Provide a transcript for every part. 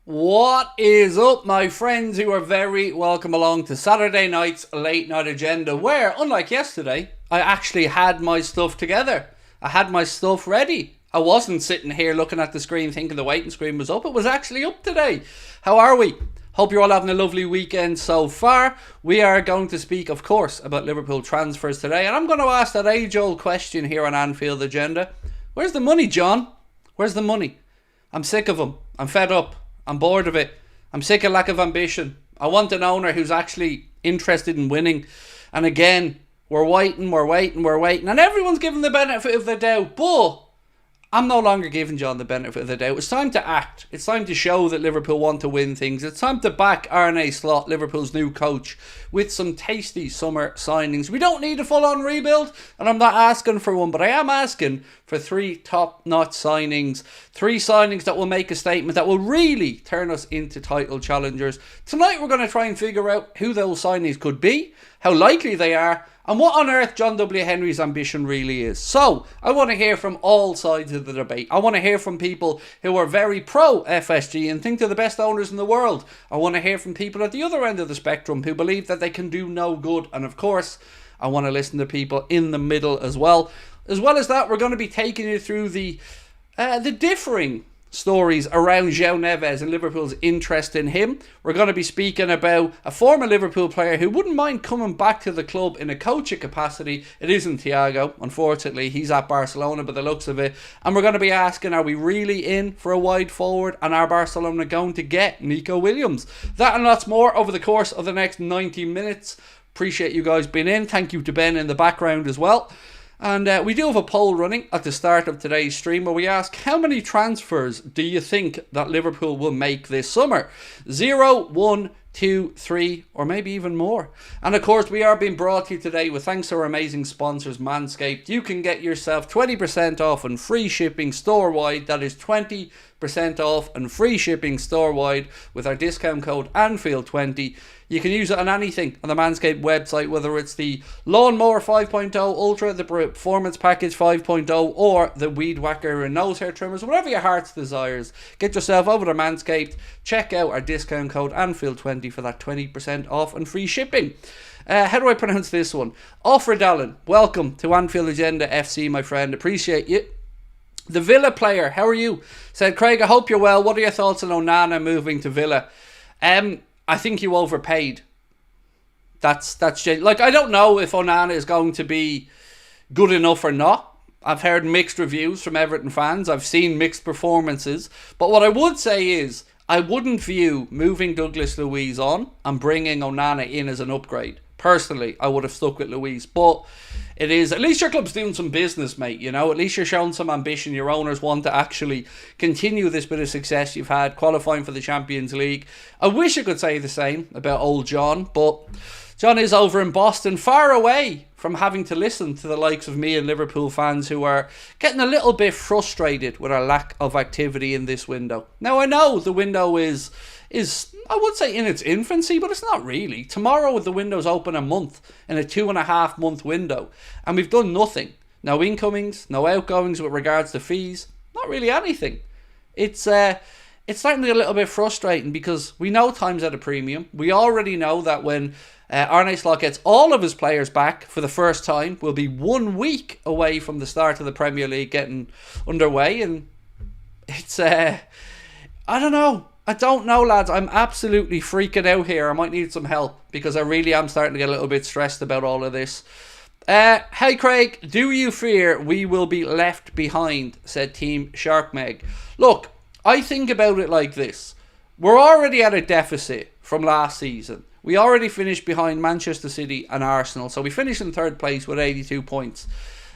What is up, my friends? You are very welcome along to Saturday night's late night agenda, where, unlike yesterday, I actually had my stuff together. I had my stuff ready. I wasn't sitting here looking at the screen thinking the waiting screen was up. It was actually up today. How are we? Hope you're all having a lovely weekend so far. We are going to speak, of course, about Liverpool transfers today, and I'm going to ask that age-old question here on Anfield Agenda. Where's the money, John? Where's the money? I'm sick of them. I'm fed up. I'm bored of it. I'm sick of lack of ambition. I want an owner who's actually interested in winning. And again, we're waiting. And everyone's giving the benefit of the doubt. But I'm no longer giving John the benefit of the doubt. It's time to act. It's time to show that Liverpool want to win things. It's time to back Arne Slot, Liverpool's new coach, with some tasty summer signings. We don't need a full-on rebuild, and I'm not asking for one, but I am asking for 3 top-notch signings. 3 signings that will make a statement that will really turn us into title challengers. Tonight we're going to try and figure out who those signings could be, how likely they are, and what on earth John W. Henry's ambition really is. So, I want to hear from all sides of the debate. I want to hear from people who are very pro-FSG and think they're the best owners in the world. I want to hear from people at the other end of the spectrum who believe that they can do no good. And of course, I want to listen to people in the middle as well. As well as that, we're going to be taking you through the differing stories around Joao Neves and Liverpool's interest in him. We're going to be speaking about a former Liverpool player who wouldn't mind coming back to the club in a coaching capacity. It isn't Thiago, unfortunately. He's at Barcelona by the looks of it. And we're going to be asking, are we really in for a wide forward? And are Barcelona going to get Nico Williams? That and lots more over the course of the next 90 minutes. Appreciate you guys being in. Thank you to Ben in the background as well. And we do have a poll running at the start of today's stream where we ask, how many transfers do you think that Liverpool will make this summer? 0, 1, 2, 3, or maybe even more. And of course, we are being brought to you today with thanks to our amazing sponsors, Manscaped. You can get yourself 20% off and free shipping store-wide. That is 20% off and free shipping store-wide with our discount code Anfield20. You can use it on anything on the Manscaped website, whether it's the Lawnmower 5.0 Ultra, the Performance Package 5.0, or the Weed Whacker and Nose Hair Trimmers, whatever your heart's desires. Get yourself over to Manscaped, check out our discount code Anfield20 for that 20% off and free shipping. How do I pronounce this one? Offred Allen, welcome to Anfield Agenda FC, my friend. Appreciate you. The Villa player, how are you? Said, Craig, I hope you're well. What are your thoughts on Onana moving to Villa? I think you overpaid. That's like, I don't know if Onana is going to be good enough or not. I've heard mixed reviews from Everton fans. I've seen mixed performances. But what I would say is, I wouldn't view moving Douglas Luiz on and bringing Onana in as an upgrade. Personally, I would have stuck with Luiz. But it is, at least your club's doing some business, mate, you know. At least you're showing some ambition. Your owners want to actually continue this bit of success you've had, qualifying for the Champions League. I wish I could say the same about old John, but John is over in Boston, far away from having to listen to the likes of me and Liverpool fans who are getting a little bit frustrated with our lack of activity in this window. Now, I know the window is I would say in its infancy, but it's not really. Tomorrow the window's open a month, in a 2.5 month window, and we've done nothing. No incomings, no outgoings with regards to fees, not really anything. It's starting to get a little bit frustrating because we know time's at a premium. We already know that when Arne Slot gets all of his players back for the first time, we'll be 1 week away from the start of the Premier League getting underway, and it's I don't know, lads. I'm absolutely freaking out here. I might need some help because I really am starting to get a little bit stressed about all of this. Hey Craig, do you fear we will be left behind? Said Team Sharkmeg. Look, I think about it like this. We're already at a deficit from last season. We already finished behind Manchester City and Arsenal. So we finished in 3rd place with 82 points.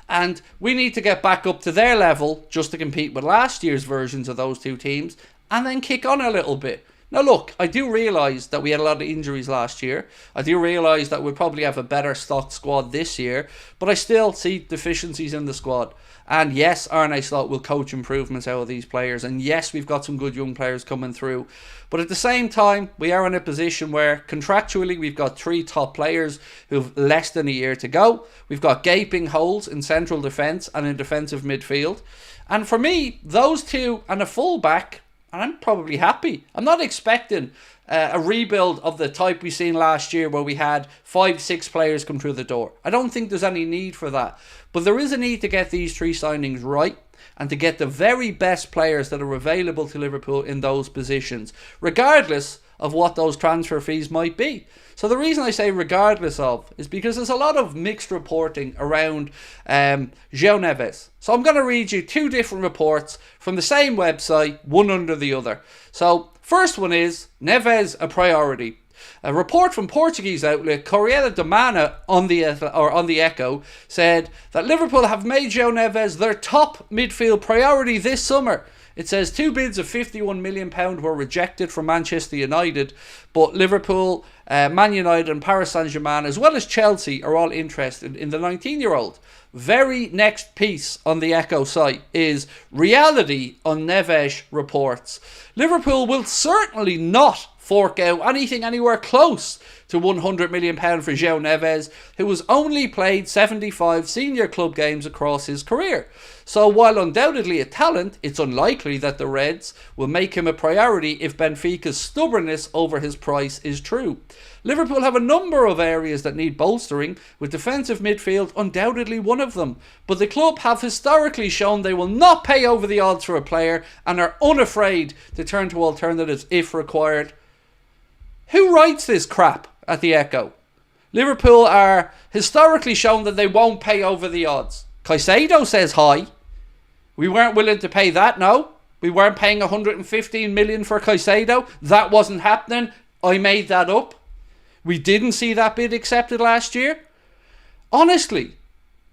And we need to get back up to their level just to compete with last year's versions of those two teams. And then kick on a little bit. Now look, I do realise that we had a lot of injuries last year. I do realise that we'll probably have a better stocked squad this year. But I still see deficiencies in the squad. And yes, Arne Slot will coach improvements out of these players. And yes, we've got some good young players coming through. But at the same time, we are in a position where contractually we've got 3 top players who've less than a year to go. We've got gaping holes in central defence and in defensive midfield. And for me, those two and a full-back And I'm probably happy. I'm not expecting a rebuild of the type we seen last year where we had 5-6 players come through the door. I don't think there's any need for that. But there is a need to get these 3 signings right and to get the very best players that are available to Liverpool in those positions, regardless of what those transfer fees might be. So the reason I say regardless of is because there's a lot of mixed reporting around Joao Neves. So I'm going to read you 2 different reports from the same website, one under the other. So first one is Neves a priority. A report from Portuguese outlet Correio da Manhã on the Echo said that Liverpool have made Joao Neves their top midfield priority this summer. It says 2 bids of £51 million were rejected from Manchester United, but Liverpool, Man United and Paris Saint-Germain, as well as Chelsea, are all interested in the 19-year-old. Very next piece on the Echo site is Reality on Neves reports. Liverpool will certainly not fork out anything anywhere close to £100 million for Joao Neves, who has only played 75 senior club games across his career. So while undoubtedly a talent, it's unlikely that the Reds will make him a priority if Benfica's stubbornness over his price is true. Liverpool have a number of areas that need bolstering, with defensive midfield undoubtedly one of them. But the club have historically shown they will not pay over the odds for a player and are unafraid to turn to alternatives if required. Who writes this crap at the Echo? Liverpool are historically shown that they won't pay over the odds. Caicedo says hi. We weren't willing to pay that, no. We weren't paying 115 million for Caicedo. That wasn't happening. I made that up. We didn't see that bid accepted last year. Honestly,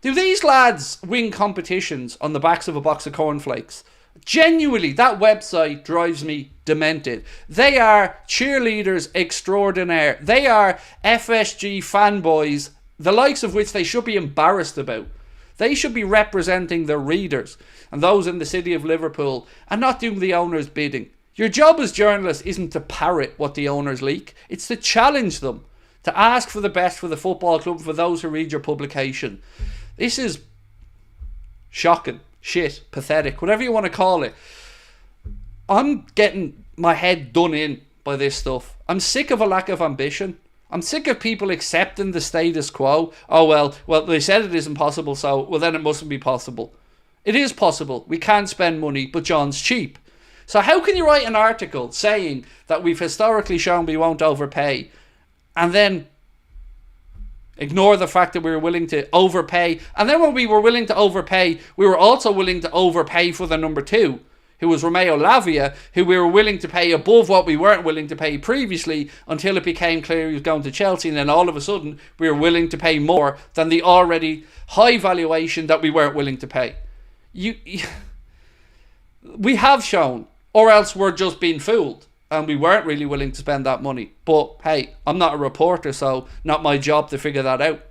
do these lads win competitions on the backs of a box of cornflakes? Genuinely, that website drives me demented. They are cheerleaders extraordinaire. They are FSG fanboys, the likes of which they should be embarrassed about. They should be representing their readers and those in the city of Liverpool and not doing the owner's bidding. Your job as journalists isn't to parrot what the owners leak. It's to challenge them, to ask for the best for the football club, for those who read your publication. This is shocking, shit, pathetic, whatever you want to call it. I'm getting my head done in by this stuff. I'm sick of a lack of ambition. I'm sick of people accepting the status quo. Oh, well, they said it isn't possible, so, well, then it mustn't be possible. It is possible. We can spend money, but John's cheap. So how can you write an article saying that we've historically shown we won't overpay and then ignore the fact that we were willing to overpay? And then when we were willing to overpay, we were also willing to overpay for the number 2, who was Romeo Lavia, who we were willing to pay above what we weren't willing to pay previously until it became clear he was going to Chelsea. And then all of a sudden, we were willing to pay more than the already high valuation that we weren't willing to pay. We have shown, or else we're just being fooled and we weren't really willing to spend that money. But hey, I'm not a reporter, so not my job to figure that out.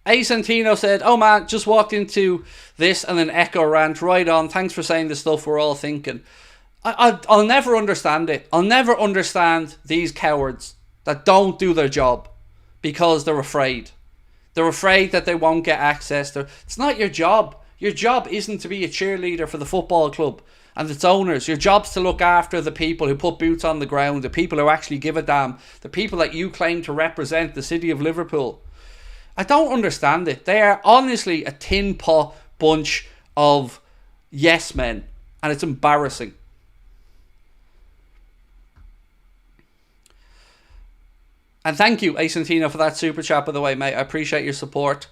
Xinho said, oh man, just walked into this and an Echo rant. Right on, thanks for saying the stuff we're all thinking. I'll never understand it. I'll never understand these cowards that don't do their job because they're afraid. They're afraid that they won't get access. It's not your job. Your job isn't to be a cheerleader for the football club and its owners. Your job's to look after the people who put boots on the ground, the people who actually give a damn, the people that you claim to represent the city of Liverpool. I don't understand it. They are honestly a tin pot bunch of yes men, and it's embarrassing. And thank you, Xinho, for that super chat, by the way, mate. I appreciate your support.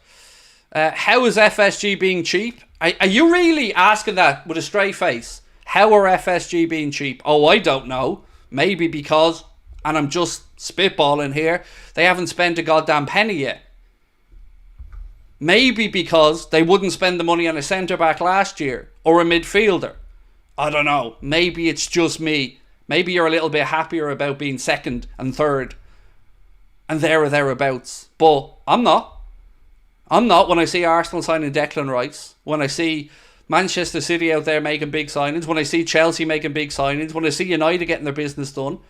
How is FSG being cheap? Are you really asking that with a straight face? How are FSG being cheap? Oh, I don't know. Maybe because, and I'm just spitballing here, they haven't spent a goddamn penny yet. Maybe because they wouldn't spend the money on a centre-back last year or a midfielder. I don't know. Maybe it's just me. Maybe you're a little bit happier about being second and third and there or thereabouts. But I'm not. I'm not when I see Arsenal signing Declan Rice, when I see Manchester City out there making big signings, when I see Chelsea making big signings, when I see United getting their business done.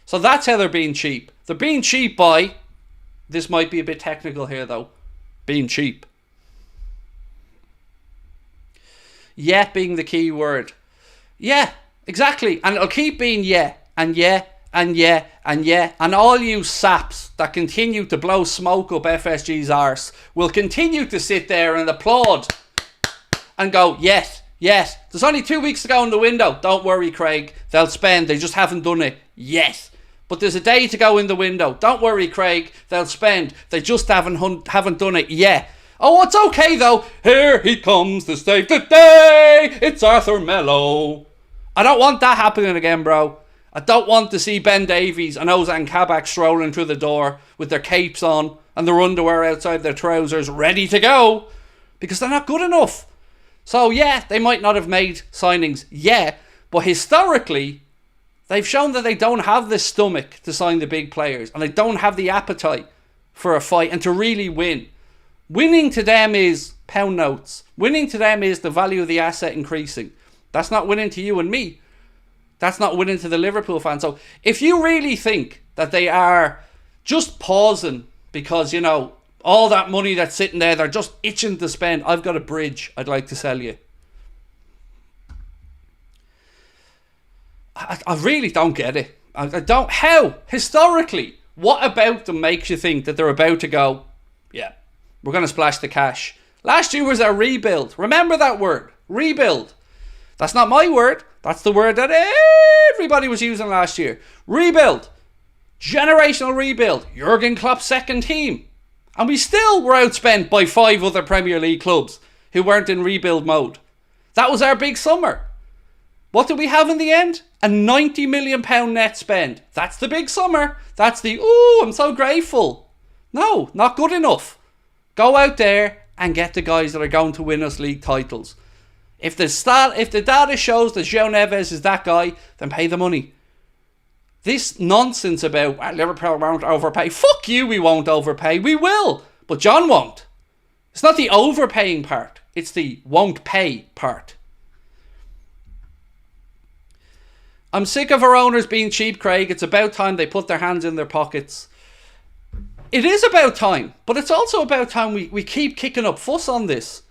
So that's how they're being cheap. They're being cheap by, this might be a bit technical here though, being cheap. Yeah being the key word. Yeah, exactly. And it'll keep being yeah, and yeah, and yeah, and yeah. And all you saps that continue to blow smoke up FSG's arse will continue to sit there and applaud and go, yes, yes. There's only 2 weeks to go in the window. Don't worry, Craig. They'll spend. They just haven't done it yet. But there's a day to go in the window. Don't worry, Craig. They'll spend. They just haven't done it yet. Oh, it's okay, though. Here he comes to save the day. It's Arthur Mello. I don't want that happening again, bro. I don't want to see Ben Davies and Ozan Kabak strolling through the door with their capes on and their underwear outside their trousers ready to go, because they're not good enough. So, yeah, they might not have made signings yet, but historically, they've shown that they don't have the stomach to sign the big players, and they don't have the appetite for a fight and to really win. Winning to them is pound notes. Winning to them is the value of the asset increasing. That's not winning to you and me. That's not winning to the Liverpool fans. So if you really think that they are just pausing because, you know, all that money that's sitting there, they're just itching to spend, I've got a bridge I'd like to sell you. I really don't get it. I don't. How? Historically, what about them makes you think that they're about to go, yeah, we're going to splash the cash? Last year was a rebuild. Remember that word, rebuild. That's not my word. That's the word that everybody was using last year. Rebuild. Generational rebuild. Jurgen Klopp's second team. And we still were outspent by 5 other Premier League clubs who weren't in rebuild mode. That was our big summer. What did we have in the end? A £90 million net spend. That's the big summer. That's the, ooh, I'm so grateful. No, not good enough. Go out there and get the guys that are going to win us league titles. If the data shows that Joao Neves is that guy, then pay the money. This nonsense about Liverpool won't overpay. Fuck you, we won't overpay. We will, but John won't. It's not the overpaying part. It's the won't pay part. I'm sick of our owners being cheap, Craig. It's about time they put their hands in their pockets. It is about time, but it's also about time we keep kicking up fuss on this.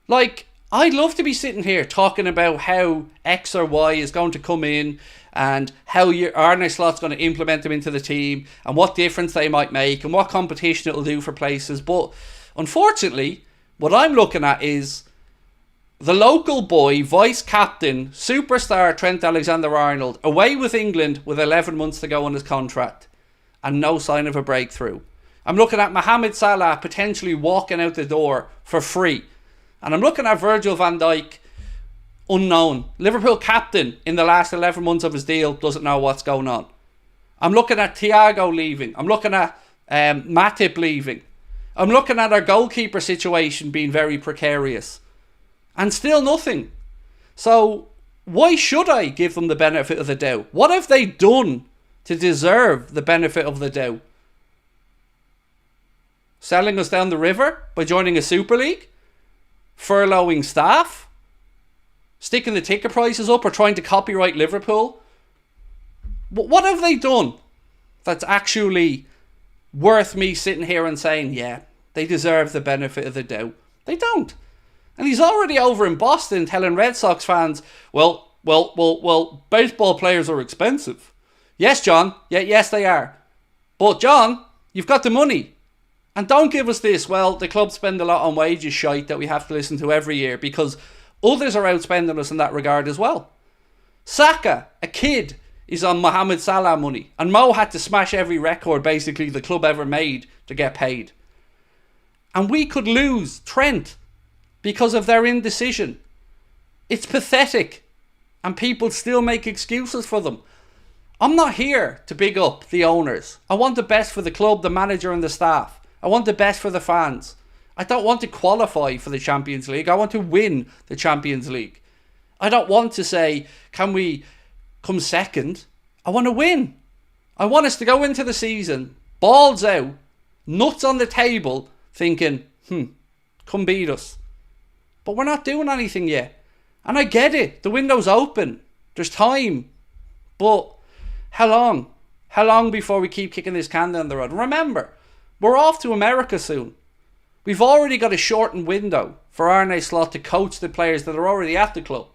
Like, I'd love to be sitting here talking about how X or Y is going to come in and how Arne Slot's going to implement them into the team and what difference they might make and what competition it'll do for places. But unfortunately, what I'm looking at is the local boy, vice captain, superstar Trent Alexander-Arnold away with England with 11 months to go on his contract and no sign of a breakthrough. I'm looking at Mohamed Salah potentially walking out the door for free. And I'm looking at Virgil van Dijk, unknown. Liverpool captain in the last 11 months of his deal, doesn't know what's going on. I'm looking at Thiago leaving. I'm looking at Matip leaving. I'm looking at our goalkeeper situation being very precarious. And still nothing. So why should I give them the benefit of the doubt? What have they done to deserve the benefit of the doubt? Selling us down the river by joining a Super League? Furloughing staff? Sticking the ticket prices up or trying to copyright Liverpool? What have they done that's actually worth me sitting here and saying, yeah, they deserve the benefit of the doubt? They don't. And he's already over in Boston telling Red Sox fans, well, baseball players are expensive. Yes, John. Yeah, yes, they are. But, John, you've got the money. And don't give us this, well, the club spend a lot on wages shite that we have to listen to every year, because others are outspending us in that regard as well. Saka, a kid, is on Mohamed Salah money. And Mo had to smash every record basically the club ever made to get paid. And we could lose Trent because of their indecision. It's pathetic. And people still make excuses for them. I'm not here to big up the owners. I want the best for the club, the manager and the staff. I want the best for the fans. I don't want to qualify for the Champions League. I want to win the Champions League. I don't want to say, can we come second? I want to win. I want us to go into the season, balls out, nuts on the table, thinking, come beat us. But we're not doing anything yet. And I get it. The window's open. There's time. But how long? How long before we keep kicking this can down the road? Remember, we're off to America soon. We've already got a shortened window for Arne Slot to coach the players that are already at the club.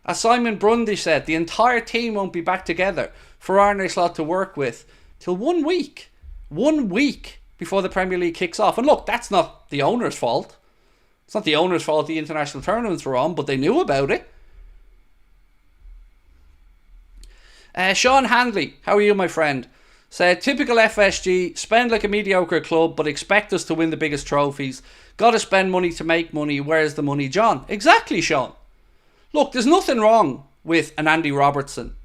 As Simon Brundy said, the entire team won't be back together for Arne Slot to work with till 1 week. 1 week before the Premier League kicks off. And look, that's not the owner's fault. It's not the owner's fault the international tournaments were on, but they knew about it. Sean Handley, how are you, my friend? Said, typical FSG, spend like a mediocre club, but expect us to win the biggest trophies. Gotta spend money to make money. Where's the money, John? Exactly, Sean. Look, there's nothing wrong with an Andy Robertson,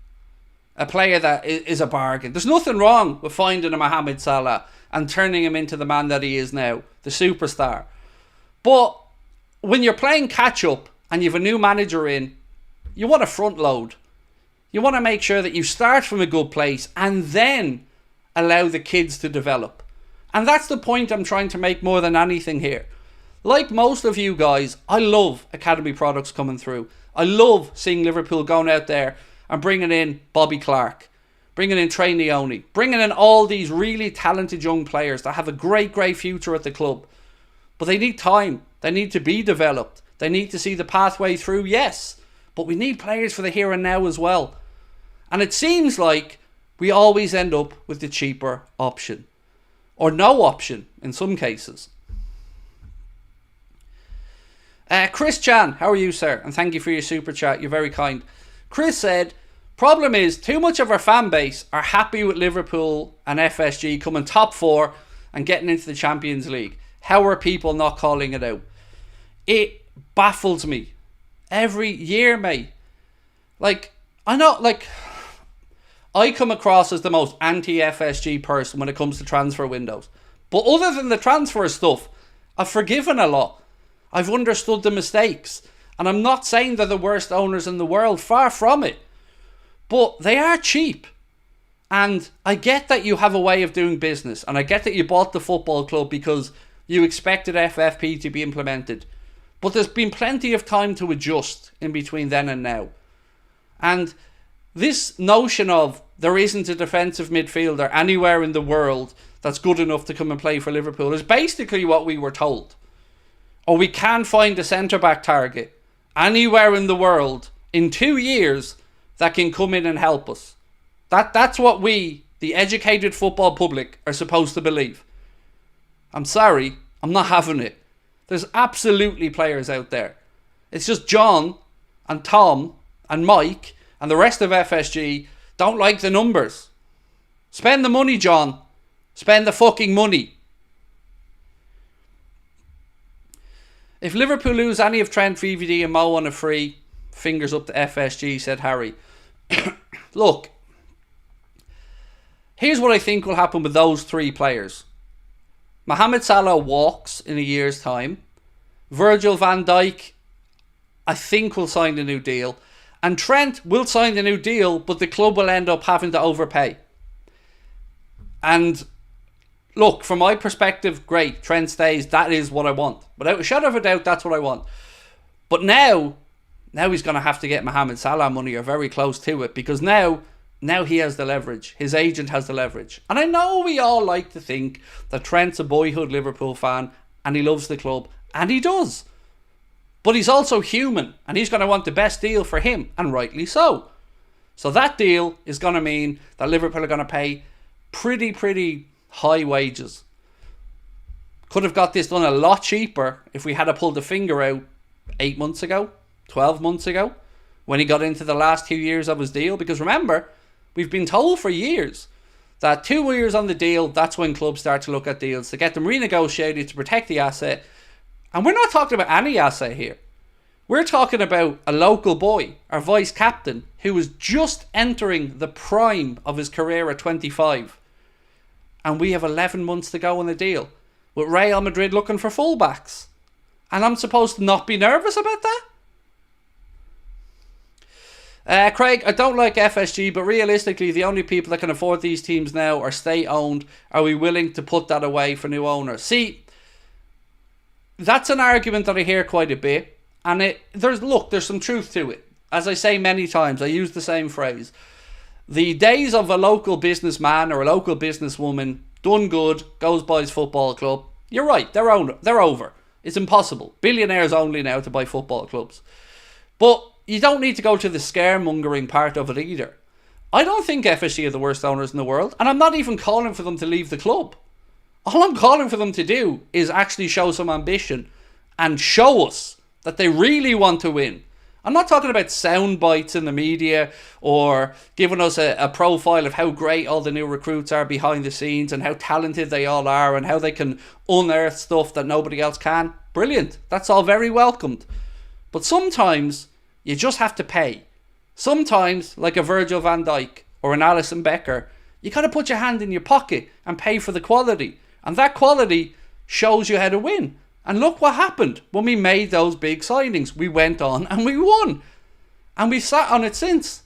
a player that is a bargain. There's nothing wrong with finding a Mohamed Salah and turning him into the man that he is now, the superstar. But when you're playing catch-up and you have a new manager in, you want to front load. You want to make sure that you start from a good place and then allow the kids to develop. And that's the point I'm trying to make more than anything here. Like most of you guys, I love academy products coming through. I love seeing Liverpool going out there and bringing in Bobby Clark, bringing in Trey Neone, bringing in all these really talented young players that have a great, great future at the club. But they need time. They need to be developed. They need to see the pathway through, yes. But we need players for the here and now as well. And it seems like we always end up with the cheaper option. Or no option in some cases. Chris Chan, how are you, sir? And thank you for your super chat. You're very kind. Chris said, problem is too much of our fan base are happy with Liverpool and FSG coming top 4 and getting into the Champions League. How are people not calling it out? It baffles me every year, mate. Like, I know, like, I come across as the most anti-FSG person when it comes to transfer windows. But other than the transfer stuff, I've forgiven a lot. I've understood the mistakes. And I'm not saying they're the worst owners in the world. Far from it. But they are cheap. And I get that you have a way of doing business. And I get that you bought the football club because you expected FFP to be implemented. But there's been plenty of time to adjust in between then and now. And this notion of there isn't a defensive midfielder anywhere in the world that's good enough to come and play for Liverpool is basically what we were told. Or we can't find a centre-back target anywhere in the world in 2 years that can come in and help us. That's what we, the educated football public, are supposed to believe. I'm sorry, I'm not having it. There's absolutely players out there. It's just John and Tom and Mike and the rest of FSG don't like the numbers. Spend the money, John. Spend the fucking money. If Liverpool lose any of Trent, VVD and Mo on a free, fingers up to FSG, said Harry. Look, here's what I think will happen with those 3 players. Mohamed Salah walks in a year's time. Virgil van Dijk, I think, will sign a new deal. And Trent will sign a new deal, but the club will end up having to overpay. And look, from my perspective, great. Trent stays. That is what I want. Without a shadow of a doubt, that's what I want. But now he's going to have to get Mohamed Salah money or very close to it, because now he has the leverage. His agent has the leverage. And I know we all like to think that Trent's a boyhood Liverpool fan and he loves the club. And he does. But he's also human, and he's going to want the best deal for him, and rightly so. So that deal is going to mean that Liverpool are going to pay pretty high wages. Could have got this done a lot cheaper if we had to pull the finger out 8 months ago, 12 months ago, when he got into the last 2 years of his deal. Because remember, we've been told for years that 2 years on the deal, that's when clubs start to look at deals to get them renegotiated to protect the asset. And we're not talking about any asset here. We're talking about a local boy, our vice captain, who was just entering the prime of his career at 25. And we have 11 months to go on the deal, with Real Madrid looking for fullbacks. And I'm supposed to not be nervous about that? Craig, I don't like FSG, but realistically, the only people that can afford these teams now are state-owned. Are we willing to put that away for new owners? See, that's an argument that I hear quite a bit, and there's some truth to it. As I say many times, I use the same phrase. The days of a local businessman or a local businesswoman done good, goes by his football club, You're right, they're over. It's impossible. Billionaires only now to buy football clubs. But you don't need to go to the scaremongering part of it either. I don't think FSG are the worst owners in the world, and I'm not even calling for them to leave the club. All I'm calling for them to do is actually show some ambition and show us that they really want to win. I'm not talking about sound bites in the media or giving us a profile of how great all the new recruits are behind the scenes and how talented they all are and how they can unearth stuff that nobody else can. Brilliant. That's all very welcomed. But sometimes you just have to pay. Sometimes, like a Virgil van Dijk or an Alisson Becker, you got to put your hand in your pocket and pay for the quality. And that quality shows you how to win. And look what happened when we made those big signings. We went on and we won. And we've sat on it since.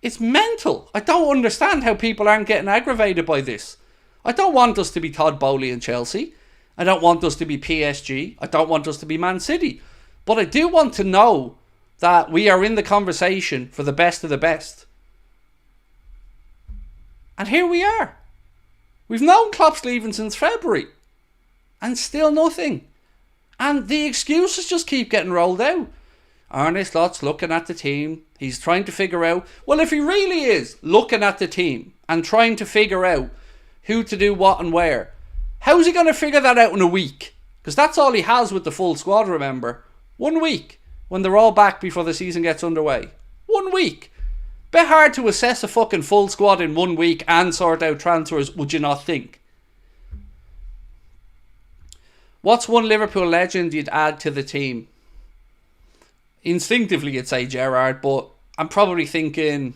It's mental. I don't understand how people aren't getting aggravated by this. I don't want us to be Todd Bowley and Chelsea. I don't want us to be PSG. I don't want us to be Man City. But I do want to know that we are in the conversation for the best of the best. And here we are. We've known Klopp's leaving since February. And still nothing. And the excuses just keep getting rolled out. Arne Slot's looking at the team. He's trying to figure out... Well, if he really is looking at the team and trying to figure out who to do what and where, how's he going to figure that out in a week? Because that's all he has with the full squad, remember. 1 week. When they're all back before the season gets underway. 1 week. Bit hard to assess a fucking full squad in 1 week and sort out transfers, would you not think? What's one Liverpool legend you'd add to the team? Instinctively you'd say Gerrard, but I'm probably thinking...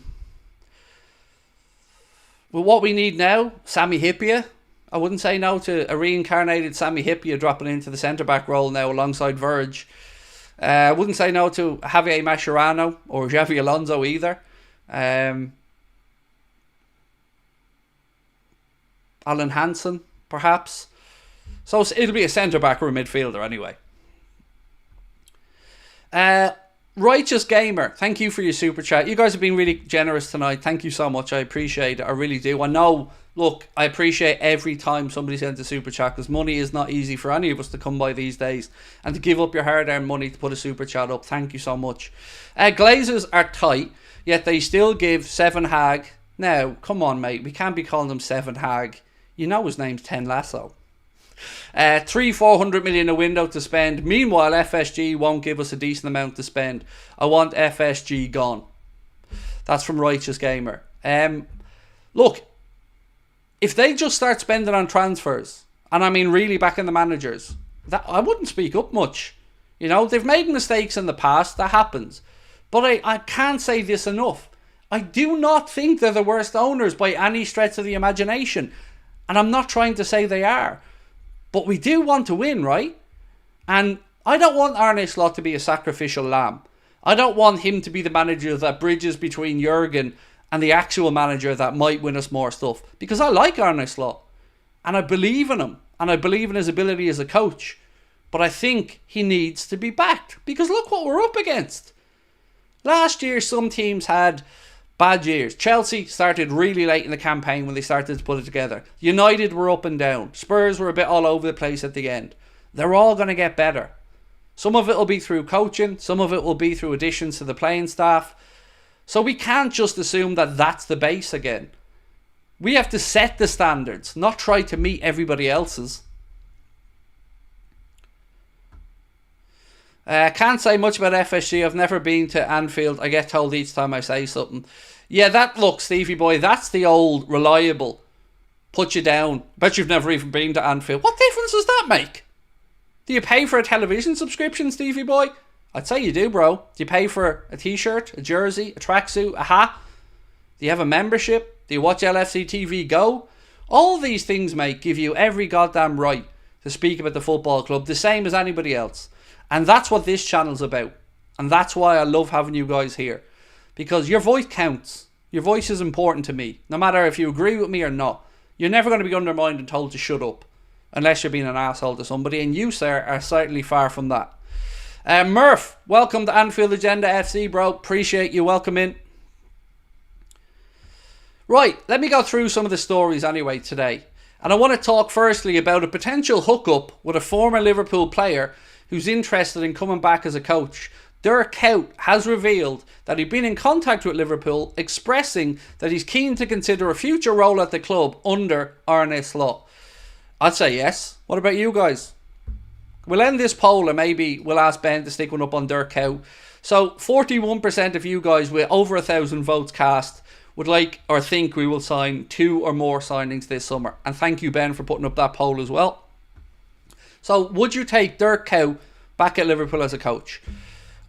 Well, what we need now, Sami Hyypiä. I wouldn't say no to a reincarnated Sami Hyypiä dropping into the centre-back role now alongside Verge. I wouldn't say no to Javier Mascherano or Xavi Alonso either. Alan Hansen, perhaps. So it'll be a centre-back or a midfielder anyway. Righteous Gamer, thank you for your super chat. You guys have been really generous tonight. Thank you so much. I appreciate it. I really do. I know, look, I appreciate every time somebody sends a super chat because money is not easy for any of us to come by these days. And to give up your hard-earned money to put a super chat up, thank you so much. Glazers are tight, yet they still give 7 Hag. Now, come on, mate. We can't be calling them 7 Hag. You know his name's 10 Lasso. 400 million a window to spend. Meanwhile, FSG won't give us a decent amount to spend. I want FSG gone. That's from Righteous Gamer. Look, if they just start spending on transfers, and I mean really backing the managers, that I wouldn't speak up much. You know, they've made mistakes in the past. That happens. But I can't say this enough. I do not think they're the worst owners by any stretch of the imagination. And I'm not trying to say they are. But we do want to win, right? And I don't want Arne Slot to be a sacrificial lamb. I don't want him to be the manager that bridges between Jurgen and the actual manager that might win us more stuff. Because I like Arne Slot. And I believe in him. And I believe in his ability as a coach. But I think he needs to be backed. Because look what we're up against. Last year, some teams had bad years. Chelsea started really late in the campaign when they started to put it together. United were up and down. Spurs were a bit all over the place at the end. They're all going to get better. Some of it will be through coaching. Some of it will be through additions to the playing staff. So we can't just assume that that's the base again. We have to set the standards, not try to meet everybody else's. Can't say much about FSG. I've never been to Anfield. I get told each time I say something. Yeah, look, Stevie boy, that's the old reliable put you down. Bet you've never even been to Anfield. What difference does that make? Do you pay for a television subscription, Stevie boy? I'd say you do, bro. Do you pay for a t-shirt, a jersey, a tracksuit, a hat? Do you have a membership? Do you watch LFC TV Go? All these things, mate, give you every goddamn right to speak about the football club, the same as anybody else. And that's what this channel's about. And that's why I love having you guys here. Because your voice counts. Your voice is important to me. No matter if you agree with me or not. You're never going to be undermined and told to shut up. Unless you're being an asshole to somebody. And you, sir, are certainly far from that. Murph, welcome to Anfield Agenda FC, bro. Appreciate you. Welcome in. Right, let me go through some of the stories anyway today. And I want to talk firstly about a potential hookup with a former Liverpool player who's interested in coming back as a coach. Dirk Kuyt has revealed that he'd been in contact with Liverpool, expressing that he's keen to consider a future role at the club under Arne Slot. I'd say yes. What about you guys? We'll end this poll and maybe we'll ask Ben to stick one up on Dirk Kuyt. So 41% of you guys with over 1,000 votes cast would like or think we will sign 2 or more signings this summer. And thank you, Ben, for putting up that poll as well. So would you take Dirk Kuyt back at Liverpool as a coach?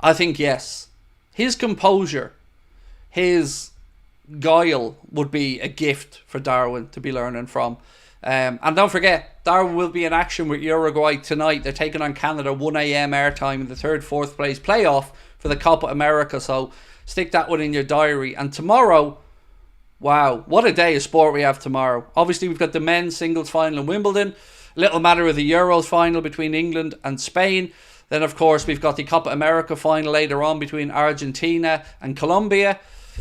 I think yes. His composure, his guile would be a gift for Darwin to be learning from. And don't forget, Darwin will be in action with Uruguay tonight. They're taking on Canada 1 a.m. airtime in the 4th place playoff for the Copa America. So stick that one in your diary. And tomorrow, wow, what a day of sport we have tomorrow. Obviously, we've got the men's singles final in Wimbledon. Little matter of the Euros final between England and Spain. Then, of course, we've got the Copa America final later on between Argentina and Colombia.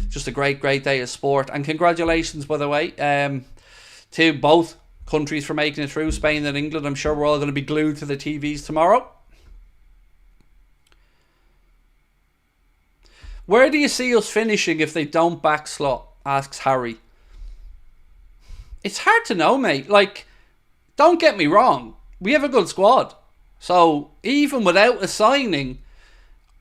Just a great, great day of sport. And congratulations, by the way, to both countries for making it through, Spain and England. I'm sure we're all going to be glued to the TVs tomorrow. Where do you see us finishing if they don't back Slot? Asks Harry. It's hard to know, mate. Like, don't get me wrong. We have a good squad. So, even without a signing,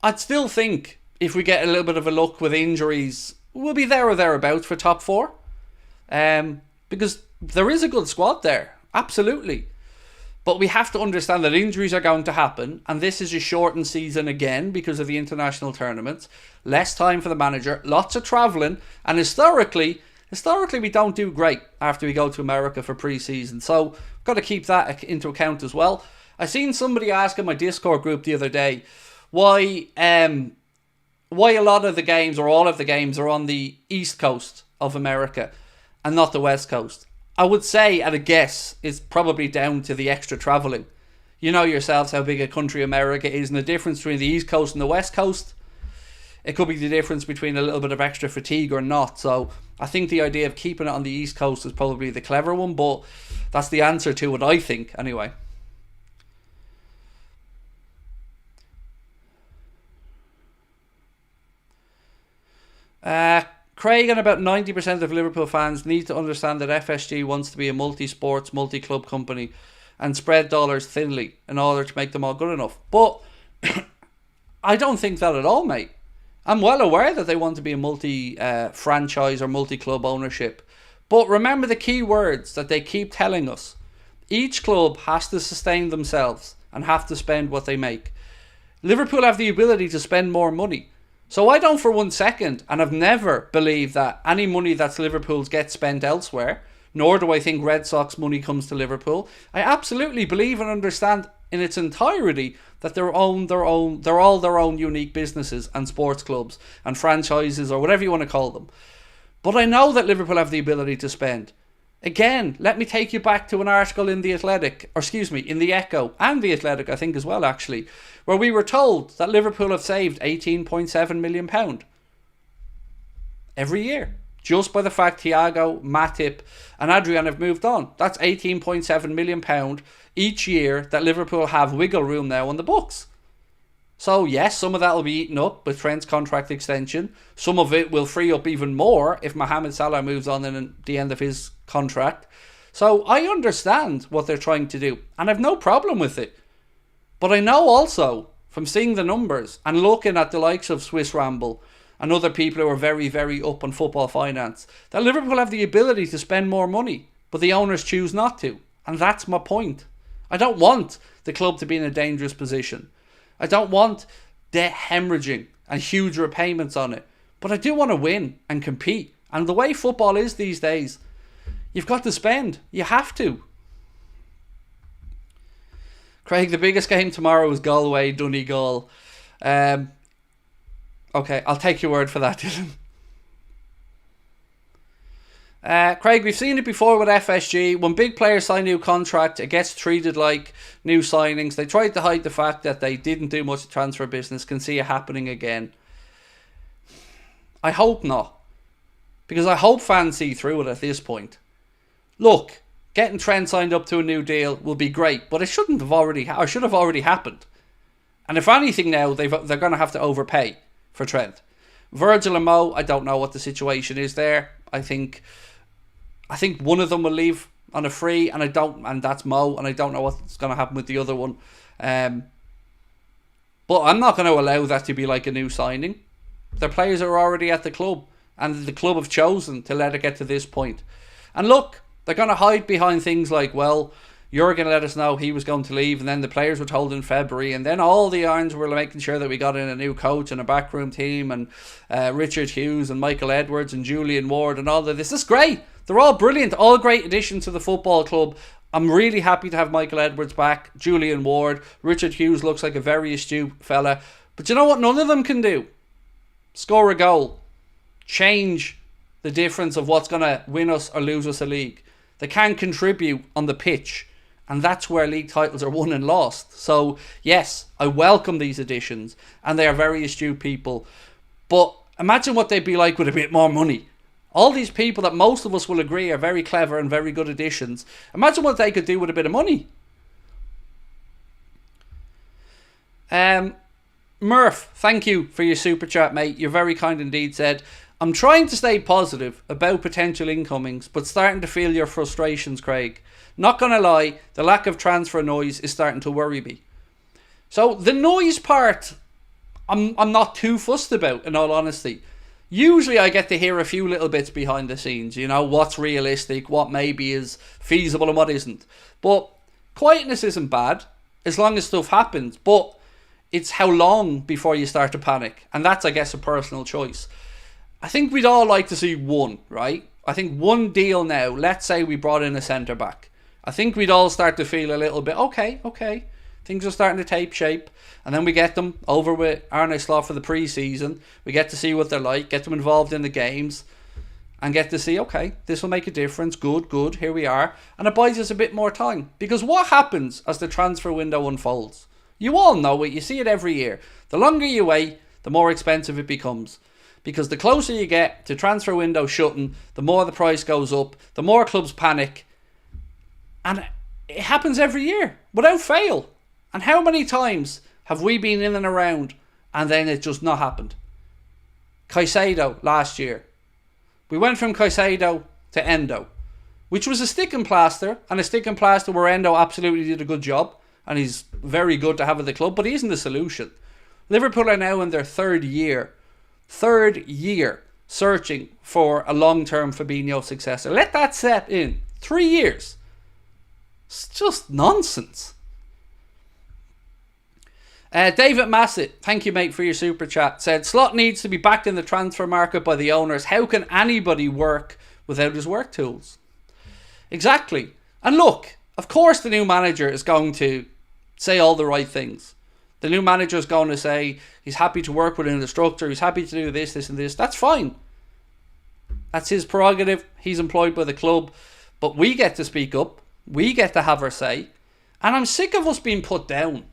I'd still think if we get a little bit of a luck with injuries, we'll be there or thereabouts for top 4. Because there is a good squad there. Absolutely. But we have to understand that injuries are going to happen. And this is a shortened season again because of the international tournaments. Less time for the manager. Lots of travelling. And historically we don't do great after we go to America for pre-season. So, we've got to keep that into account as well. I seen somebody ask in my Discord group the other day why a lot of the games or all of the games are on the East Coast of America and not the West Coast. I would say, at a guess, it's probably down to the extra travelling. You know yourselves how big a country America is, and the difference between the East Coast and the West Coast. It could be the difference between a little bit of extra fatigue or not. So I think the idea of keeping it on the East Coast is probably the clever one, but that's the answer to it, I think, anyway. Craig and about 90% of Liverpool fans need to understand that FSG wants to be a multi-sports, multi-club company and spread dollars thinly in order to make them all good enough. But I don't think that at all, mate. I'm well aware that they want to be a multi-franchise or multi-club ownership. But remember the key words that they keep telling us. Each club has to sustain themselves and have to spend what they make. Liverpool have the ability to spend more money. So I don't for 1 second, and I've never believed that any money that's Liverpool's gets spent elsewhere, nor do I think Red Sox money comes to Liverpool. I absolutely believe and understand in its entirety that they're all their own unique businesses and sports clubs and franchises or whatever you want to call them. But I know that Liverpool have the ability to spend. Again, let me take you back to an article in the in the Echo and the Athletic, I think as well actually, where we were told that Liverpool have saved £18.7 million every year. Just by the fact Thiago, Matip and Adrian have moved on. That's £18.7 million each year that Liverpool have wiggle room now on the books. So yes, some of that will be eaten up with Trent's contract extension. Some of it will free up even more if Mohamed Salah moves on in the end of his contract. So I understand what they're trying to do and I've no problem with it. But I know also from seeing the numbers and looking at the likes of Swiss Ramble and other people who are very, very up on football finance, that Liverpool have the ability to spend more money, but the owners choose not to. And that's my point. I don't want the club to be in a dangerous position. I don't want debt hemorrhaging and huge repayments on it. But I do want to win and compete. And the way football is these days, you've got to spend. You have to. Craig, the biggest game tomorrow is Galway, Donegal. Okay, I'll take your word for that, Dylan. Craig, we've seen it before with FSG. When big players sign new contract, it gets treated like new signings. They tried to hide the fact that they didn't do much transfer business. Can see it happening again. I hope not. Because I hope fans see through it at this point. Look, Getting Trent signed up to a new deal will be great, but it shouldn't have already, or should have already happened. And if anything now, they're going to have to overpay for Trent. Virgil and Mo, I don't know what the situation is there. I think one of them will leave on a free, and that's Mo, and I don't know what's going to happen with the other one. But I'm not going to allow that to be like a new signing. The players are already at the club, and the club have chosen to let it get to this point. And look, they're going to hide behind things like, well, you're going to let us know he was going to leave, and then the players were told in February, and then all the irons were making sure that we got in a new coach and a backroom team, and Richard Hughes and Michael Edwards and Julian Ward and all of this. This is great. They're all brilliant, all great additions to the football club. I'm really happy to have Michael Edwards back, Julian Ward. Richard Hughes looks like a very astute fella. But you know what none of them can do? Score a goal. Change the difference of what's going to win us or lose us a league. They can contribute on the pitch. And that's where league titles are won and lost. So, yes, I welcome these additions. And they are very astute people. But imagine what they'd be like with a bit more money. All these people that most of us will agree are very clever and very good additions. Imagine what they could do with a bit of money. Murph, thank you for your super chat, mate. You're very kind indeed. Said, I'm trying to stay positive about potential incomings, but starting to feel your frustrations, Craig. Not going to lie, the lack of transfer noise is starting to worry me. So the noise part, I'm not too fussed about, in all honesty. Usually I get to hear a few little bits behind the scenes, you know, what's realistic, what maybe is feasible and what isn't. But quietness isn't bad, as long as stuff happens. But it's how long before you start to panic. And that's, I guess, a personal choice. I think we'd all like to see one, right? I think one deal now, let's say we brought in a centre-back. I think we'd all start to feel a little bit, okay, things are starting to take shape. And then we get them over with Arne Slot for the pre-season. We get to see what they're like, get them involved in the games, and get to see, okay, this will make a difference. Good, here we are. And it buys us a bit more time. Because what happens as the transfer window unfolds? You all know it, you see it every year. The longer you wait, the more expensive it becomes. Because the closer you get to transfer window shutting, the more the price goes up, the more clubs panic. And it happens every year, without fail. And how many times have we been in and around and then it just not happened? Caicedo last year. We went from Caicedo to Endo, which was a stick and plaster, and a stick and plaster where Endo absolutely did a good job, and he's very good to have at the club, but he isn't the solution. Liverpool are now in their third year searching for a long-term Fabinho successor. Let that set in. 3 years. It's just nonsense. David Massett, thank you, mate, for your super chat. Said, Slot needs to be backed in the transfer market by the owners. How can anybody work without his work tools? Exactly. And look, of course the new manager is going to say all the right things. The new manager is going to say he's happy to work within the structure. He's happy to do this, this and this. That's fine. That's his prerogative. He's employed by the club. But we get to speak up. We get to have our say. And I'm sick of us being put down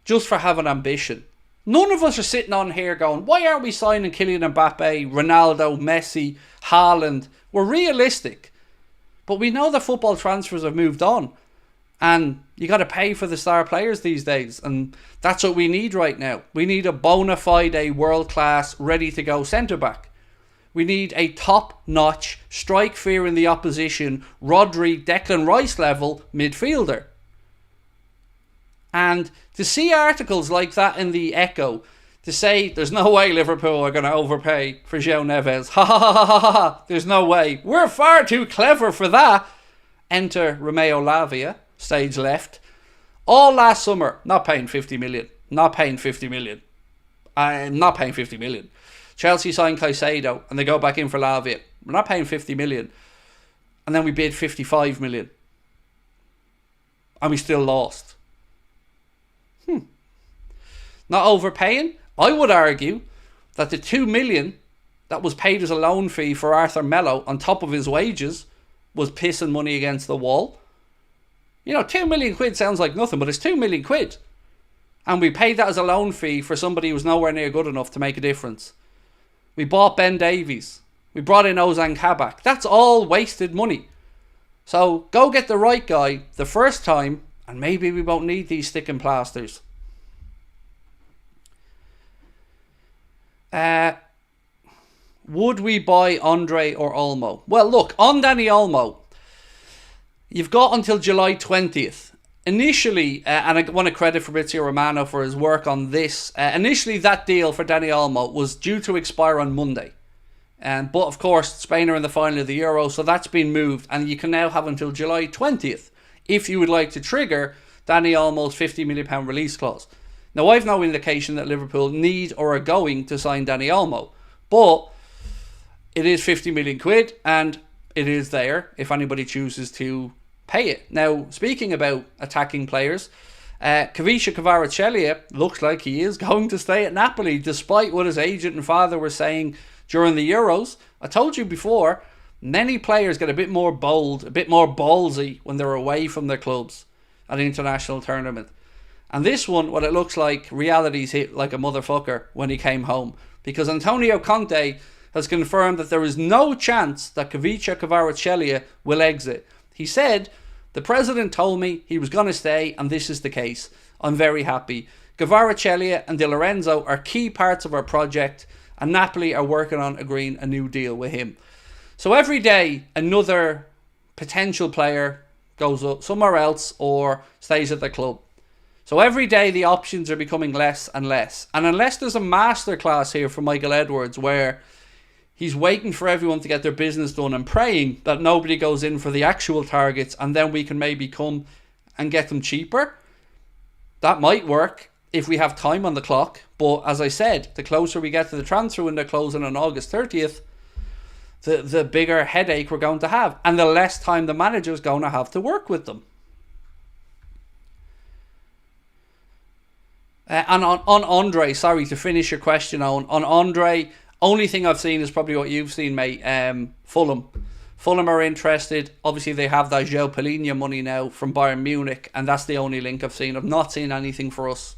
just for having ambition. None of us are sitting on here going, why aren't we signing Kylian Mbappe, Ronaldo, Messi, Haaland? We're realistic. But we know that football transfers have moved on. And you got to pay for the star players these days. And that's what we need right now. We need a bona fide, world-class, ready-to-go centre-back. We need a top-notch, strike fear in the opposition, Rodri, Declan Rice level midfielder. And to see articles like that in the Echo, to say there's no way Liverpool are going to overpay for Joao Neves. Ha ha ha ha ha ha. There's no way. We're far too clever for that. Enter Romeo Lavia, stage left. All last summer, not paying 50 million. Not paying 50 million. I'm not paying 50 million. Chelsea signed Caicedo and they go back in for Lavia. We're not paying 50 million. And then we bid 55 million. And we still lost. Not overpaying? I would argue that the 2 million that was paid as a loan fee for Arthur Melo on top of his wages was pissing money against the wall. You know, 2 million quid sounds like nothing, but it's 2 million quid. And we paid that as a loan fee for somebody who's nowhere near good enough to make a difference. We bought Ben Davies. We brought in Ozan Kabak. That's all wasted money. So go get the right guy the first time, and maybe we won't need these sticking plasters. Would we buy Andre or Olmo? Well, look, on Danny Olmo, you've got until July 20th. Initially, and I want to credit Fabrizio Romano for his work on this, initially that deal for Danny Olmo was due to expire on Monday. But of course, Spain are in the final of the Euro, so that's been moved, and you can now have until July 20th if you would like to trigger Danny Olmo's £50 million release clause. Now, I've no indication that Liverpool need or are going to sign Danny Olmo, but it is 50 million quid, and it is there if anybody chooses to pay it. Now, speaking about attacking players, Kvaratskhelia Kvaratskhelia looks like he is going to stay at Napoli, despite what his agent and father were saying during the Euros. I told you before, many players get a bit more bold, a bit more ballsy when they're away from their clubs at an international tournament. And this one, what it looks like, reality's hit like a motherfucker when he came home. Because Antonio Conte has confirmed that there is no chance that Kvaratskhelia Kvaratskhelia will exit. He said, the president told me he was going to stay, and this is the case. I'm very happy. Kvaratskhelia and Di Lorenzo are key parts of our project, and Napoli are working on agreeing a new deal with him. So every day, another potential player goes up somewhere else or stays at the club. So every day, the options are becoming less and less. And unless there's a masterclass here from Michael Edwards where he's waiting for everyone to get their business done and praying that nobody goes in for the actual targets, and then we can maybe come and get them cheaper. That might work if we have time on the clock. But as I said, the closer we get to the transfer window closing on August 30th, the bigger headache we're going to have, and the less time the manager's going to have to work with them. And on Andre, sorry, to finish your question on Andre, only thing I've seen is probably what you've seen, mate. Fulham are interested. Obviously, they have that Joao Palhinha money now from Bayern Munich, and that's the only link I've seen. I've not seen anything for us.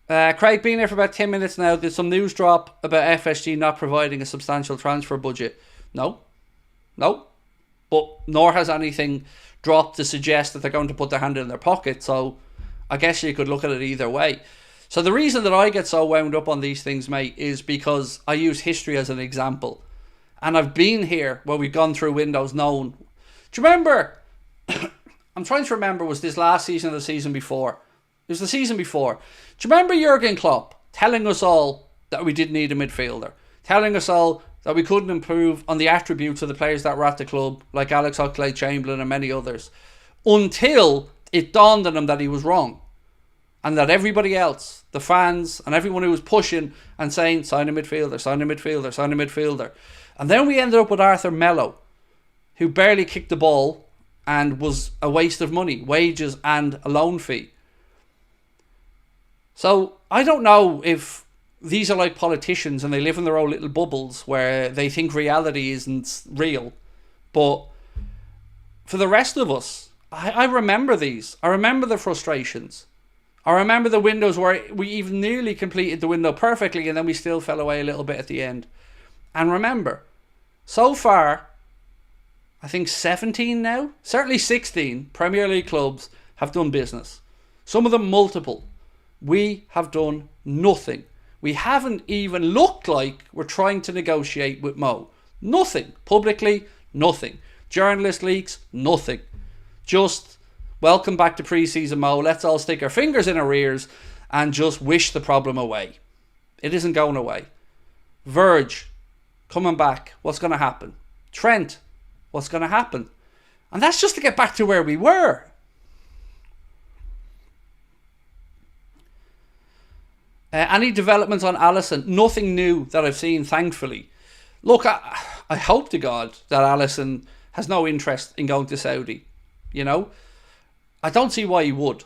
Craig, been here for about 10 minutes now. Did some news drop about FSG not providing a substantial transfer budget? No. But nor has anything dropped to suggest that they're going to put their hand in their pocket. So I guess you could look at it either way. So the reason that I get so wound up on these things, mate, is because I use history as an example. And I've been here where we've gone through windows known. Do you remember? I'm trying to remember, was this last season or the season before? It was the season before. Do you remember Jurgen Klopp telling us all that we didn't need a midfielder? Telling us all that we couldn't improve on the attributes of the players that were at the club, like Alex Oxlade-Chamberlain and many others, until it dawned on him that he was wrong. And that everybody else, the fans and everyone who was pushing and saying, sign a midfielder, sign a midfielder, sign a midfielder. And then we ended up with Arthur Melo, who barely kicked the ball and was a waste of money, wages and a loan fee. So I don't know if these are like politicians and they live in their own little bubbles where they think reality isn't real. But for the rest of us, I remember these. I remember the frustrations. I remember the windows where we even nearly completed the window perfectly and then we still fell away a little bit at the end. And remember, so far, I think 17 now, certainly 16 Premier League clubs have done business. Some of them multiple. We have done nothing. We haven't even looked like we're trying to negotiate with Mo. Nothing. Publicly, nothing. Journalist leaks, nothing. Just welcome back to pre-season, Mo. Let's all stick our fingers in our ears and just wish the problem away. It isn't going away. Verge, coming back. What's going to happen? Trent, what's going to happen? And that's just to get back to where we were. Any developments on Alisson? Nothing new that I've seen, thankfully. Look, I hope to God that Alisson has no interest in going to Saudi. You know? I don't see why he would.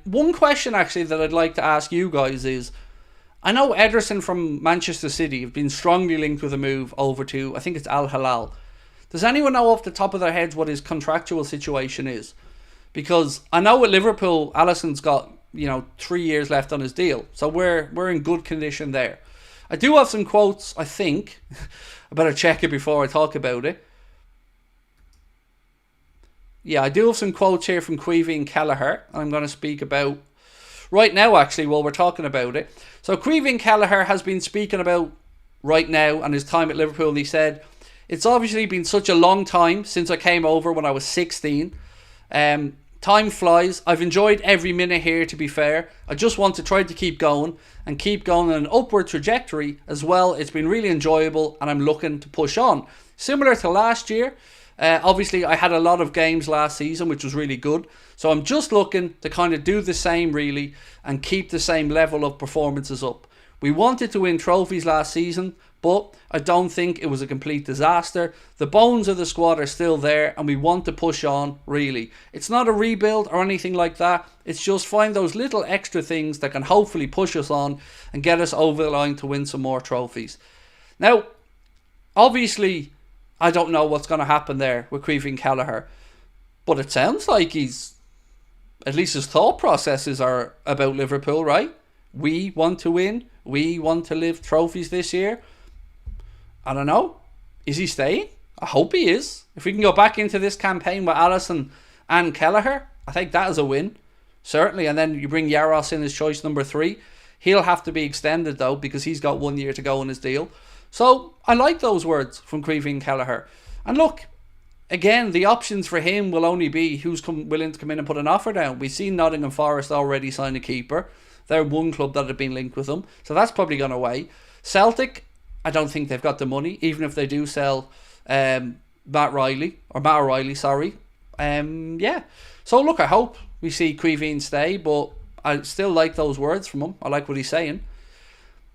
One question, actually, that I'd like to ask you guys is, I know Ederson from Manchester City have been strongly linked with a move over to, I think it's Al Hilal. Does anyone know off the top of their heads what his contractual situation is? Because I know with Liverpool, Alisson's got 3 years left on his deal. So we're in good condition there. I do have some quotes, I think. I better check it before I talk about it. Yeah, I do have some quotes here from Caoimhín Kelleher. I'm going to speak about right now, actually, while we're talking about it. So Caoimhín Kelleher has been speaking about right now and his time at Liverpool. And he said, it's obviously been such a long time since I came over when I was 16. Time flies. I've enjoyed every minute here, to be fair. I just want to try to keep going and keep going on an upward trajectory as well. It's been really enjoyable and I'm looking to push on. Similar to last year, obviously I had a lot of games last season, which was really good. So I'm just looking to kind of do the same, really, and keep the same level of performances up. We wanted to win trophies last season, but I don't think it was a complete disaster. The bones of the squad are still there and we want to push on, really. It's not a rebuild or anything like that. It's just find those little extra things that can hopefully push us on and get us over the line to win some more trophies. Now, obviously, I don't know what's going to happen there with Caoimhín Kelleher, but it sounds like at least his thought processes are about Liverpool, right? We want to win. We want to lift trophies this year. I don't know. Is he staying? I hope he is. If we can go back into this campaign with Alisson and Kelleher, I think that is a win. Certainly. And then you bring Yaros in as choice number 3. He'll have to be extended, though, because he's got 1 year to go on his deal. So I like those words from Caoimhín Kelleher. And look, again, the options for him will only be who's willing to come in and put an offer down. We've seen Nottingham Forest already sign a keeper. They're one club that have been linked with them. So that's probably gone away. Celtic, I don't think they've got the money, even if they do sell Matt O'Reilly, sorry. Yeah. So look, I hope we see Caoimhín stay, but I still like those words from him. I like what he's saying.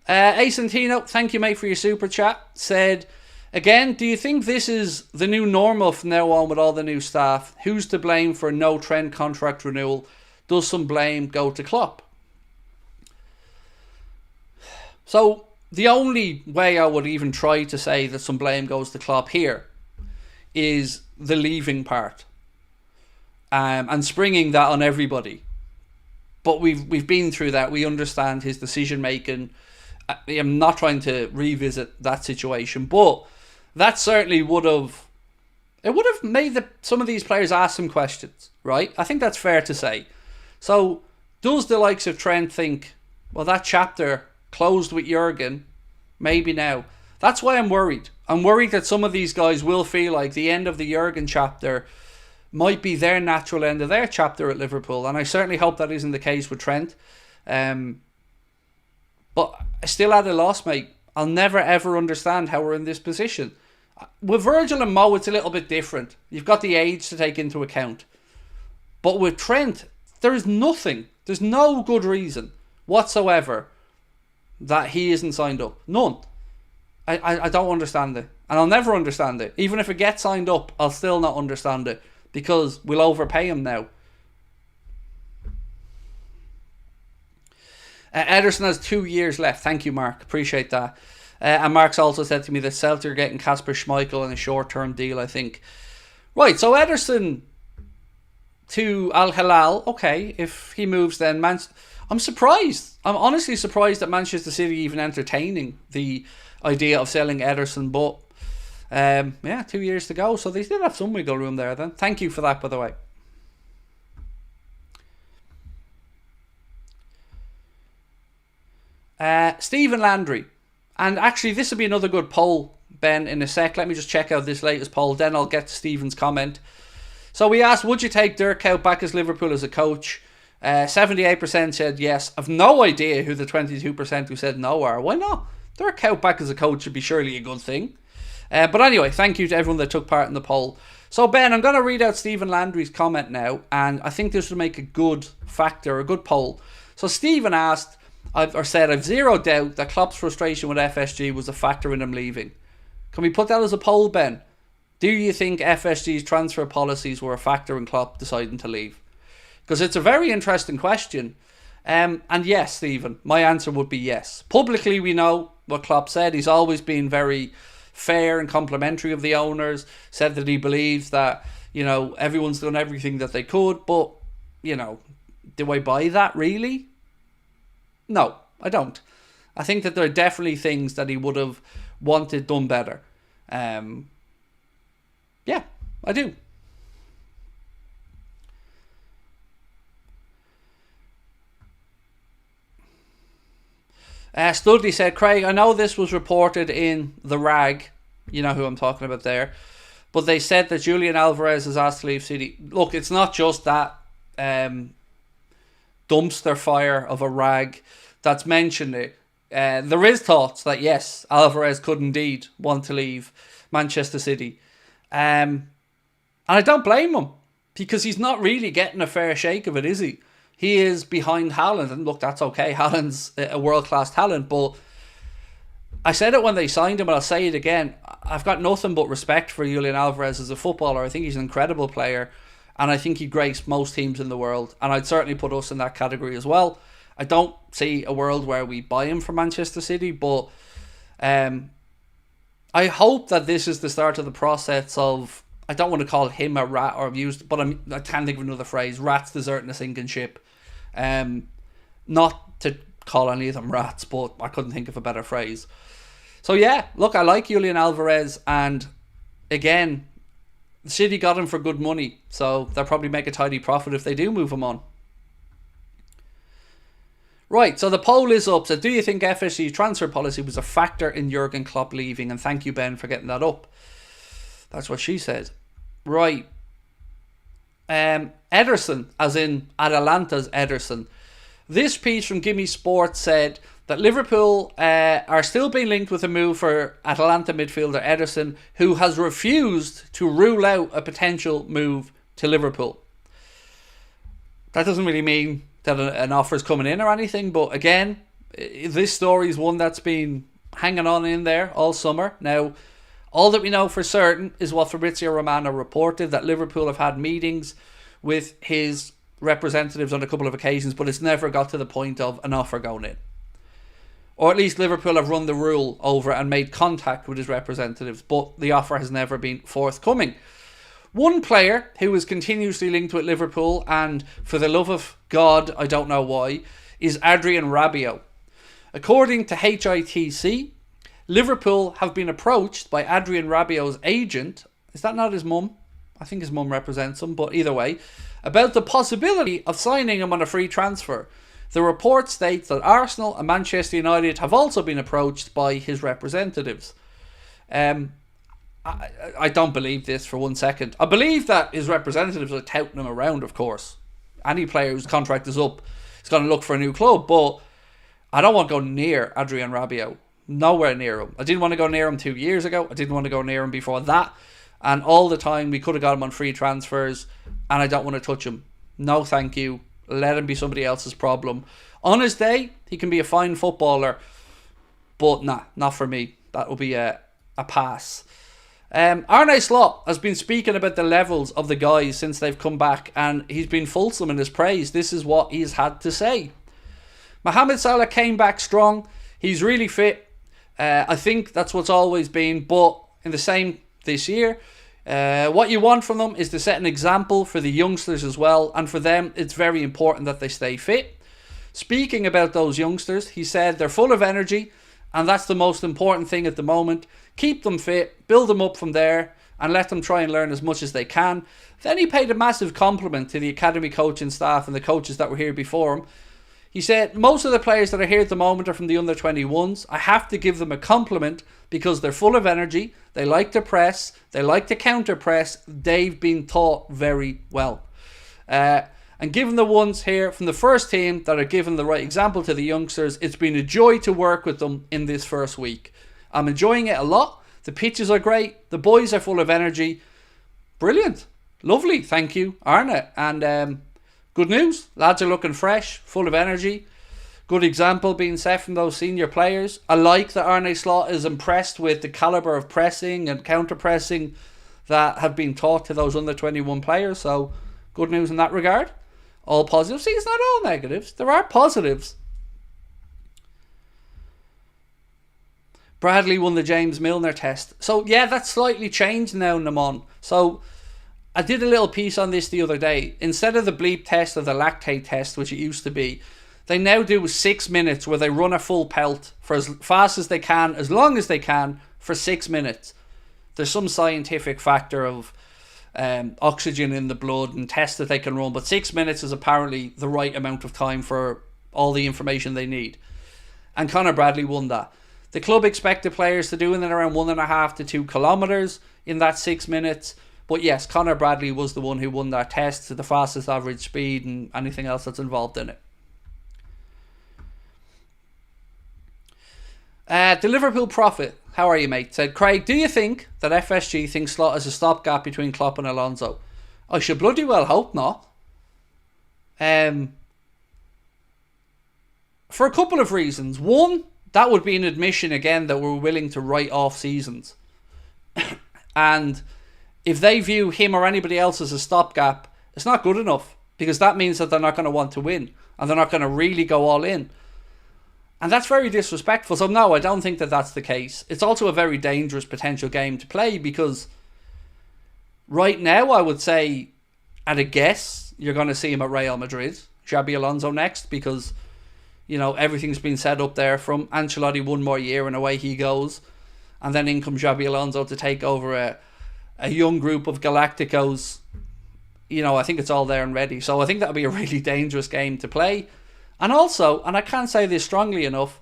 Asantino, thank you, mate, for your super chat. Said, again, do you think this is the new normal from now on with all the new staff? Who's to blame for no Trent contract renewal? Does some blame go to Klopp? So the only way I would even try to say that some blame goes to Klopp here is the leaving part, and springing that on everybody. But we've been through that. We understand his decision making. I'm not trying to revisit that situation, but that certainly would have made some of these players ask some questions, right? I think that's fair to say. So does the likes of Trent think, well, that chapter closed with Jurgen, maybe now? That's why I'm worried. I'm worried that some of these guys will feel like the end of the Jurgen chapter might be their natural end of their chapter at Liverpool, and I certainly hope that isn't the case with Trent. But I still at a loss, mate. I'll never ever understand how we're in this position. With Virgil and Mo, it's a little bit different. You've got the age to take into account. But with Trent, there is nothing. There's no good reason whatsoever that he isn't signed up. None. I don't understand it. And I'll never understand it. Even if it gets signed up, I'll still not understand it. Because we'll overpay him now. Ederson has 2 years left. Thank you, Mark. Appreciate that. And Mark's also said to me that Celtic are getting Kasper Schmeichel in a short-term deal, I think. Right, so Ederson to Al Hilal. Okay, if he moves then... I'm surprised. I'm honestly surprised that Manchester City even entertaining the idea of selling Ederson. But, 2 years to go. So they still have some wiggle room there then. Thank you for that, by the way. Stephen Landry. And actually, this will be another good poll, Ben, in a sec. Let me just check out this latest poll. Then I'll get to Stephen's comment. So we asked, would you take Dirk Kuyt back as Liverpool as a coach? 78% said yes. I've no idea who the 22% who said no are. Why not? Dirk Kuyt back as a coach would be surely a good thing. But anyway, thank you to everyone that took part in the poll. So Ben, I'm going to read out Stephen Landry's comment now. And I think this will make a good factor, a good poll. So Stephen asked... said, I've zero doubt that Klopp's frustration with FSG was a factor in him leaving. Can we put that as a poll, Ben? Do you think FSG's transfer policies were a factor in Klopp deciding to leave? Because it's a very interesting question. And yes, Stephen, my answer would be yes. Publicly, we know what Klopp said. He's always been very fair and complimentary of the owners. Said that he believes that, everyone's done everything that they could. But, do I buy that really? No, I don't. I think that there are definitely things that he would have wanted done better. Yeah, I do. Studley said, Craig, I know this was reported in The Rag. You know who I'm talking about there. But they said that Julian Alvarez is asked to leave City. Look, it's not just that dumpster fire of a rag that's mentioned it. There is thoughts that, yes, Alvarez could indeed want to leave Manchester City. And I don't blame him, because he's not really getting a fair shake of it, is he? He is behind Haaland, and look, that's okay. Haaland's a world-class talent, but I said it when they signed him, and I'll say it again. I've got nothing but respect for Julian Alvarez as a footballer. I think he's an incredible player, and I think he'd grace most teams in the world, and I'd certainly put us in that category as well. I don't see a world where we buy him from Manchester City, but I hope that this is the start of the process of, I don't want to call him a rat or abused, but I can't think of another phrase. Rats deserting a sinking ship. Not to call any of them rats, but I couldn't think of a better phrase. So yeah, look, I like Julian Alvarez, and again, the City got him for good money, so they'll probably make a tidy profit if they do move him on. Right, so the poll is up. So do you think FSG transfer policy was a factor in Jurgen Klopp leaving? And thank you, Ben, for getting that up. That's what she said. Right. Ederson, as in Atalanta's Ederson. This piece from Gimme Sports said that Liverpool are still being linked with a move for Atalanta midfielder Ederson, who has refused to rule out a potential move to Liverpool. That doesn't really mean that an offer is coming in or anything, but again, this story is one that's been hanging on in there all summer. Now, all that we know for certain is what Fabrizio Romano reported, that Liverpool have had meetings with his representatives on a couple of occasions, but it's never got to the point of an offer going in. Or at least Liverpool have run the rule over and made contact with his representatives, but the offer has never been forthcoming. One player who is continuously linked with Liverpool, and for the love of God, I don't know why, is Adrien Rabiot. According to HITC, Liverpool have been approached by Adrien Rabiot's agent. Is that not his mum? I think his mum represents him, but either way, about the possibility of signing him on a free transfer. The report states that Arsenal and Manchester United have also been approached by his representatives. I don't believe this for 1 second. I believe that his representatives are touting him around, of course. Any player whose contract is up is going to look for a new club, but I don't want to go near Adrien Rabiot. Nowhere near him. I didn't want to go near him 2 years ago. I didn't want to go near him before that. And all the time we could have got him on free transfers, and I don't want to touch him. No, thank you. Let him be somebody else's problem. On his day, he can be a fine footballer, but nah, not for me. That will be a pass. Arne Slot has been speaking about the levels of the guys since they've come back, and he's been fulsome in his praise. This is what he's had to say. Mohamed Salah came back strong. He's really fit. I think that's what's always been, but in the same this year, what you want from them is to set an example for the youngsters as well, and for them it's very important that they stay fit. Speaking about those youngsters, he said they're full of energy, and that's the most important thing at the moment. Keep them fit, build them up from there, and let them try and learn as much as they can. Then he paid a massive compliment to the academy coaching staff and the coaches that were here before him. He said, most of the players that are here at the moment are from the under-21s. I have to give them a compliment because they're full of energy. They like to press. They like to counter-press. They've been taught very well. And given the ones here from the first team that are given the right example to the youngsters, it's been a joy to work with them in this first week. I'm enjoying it a lot. The pitches are great. The boys are full of energy. Brilliant. Lovely. Thank you, Arne. And good news. Lads are looking fresh, full of energy. Good example being set from those senior players. I like that Arne Slot is impressed with the calibre of pressing and counter-pressing that have been taught to those under-21 players. So, good news in that regard. All positives. See, it's not all negatives. There are positives. Bradley won the James Milner test. So, yeah, that's slightly changed now, Namon. So, I did a little piece on this the other day. Instead of the bleep test or the lactate test, which it used to be, They now do 6 minutes where they run a full pelt for as fast as they can, as long as they can, for 6 minutes. There's some scientific factor of oxygen in the blood and tests that they can run, but 6 minutes is apparently the right amount of time for all the information they need. And Conor Bradley won that. The club expected players to do in around 1.5 to 2 kilometres in that 6 minutes. But yes, Conor Bradley was the one who won that test to the fastest average speed and anything else that's involved in it. The Liverpool Prophet, how are you, mate? Said, Craig, do you think that FSG thinks Slot is a stopgap between Klopp and Alonso? I should bloody well hope not. For a couple of reasons. One, that would be an admission again that we're willing to write off seasons. And if they view him or anybody else as a stopgap, it's not good enough, because that means that they're not going to want to win and they're not going to really go all in. And that's very disrespectful. So no, I don't think that that's the case. It's also a very dangerous potential game to play, because right now I would say, at a guess, you're going to see him at Real Madrid. Xabi Alonso next, because, you know, everything's been set up there from Ancelotti one more year and away he goes. And then in comes Xabi Alonso to take over a young group of Galacticos. You know, I think it's all there and ready. So I think that'll be a really dangerous game to play. And also, and I can't say this strongly enough,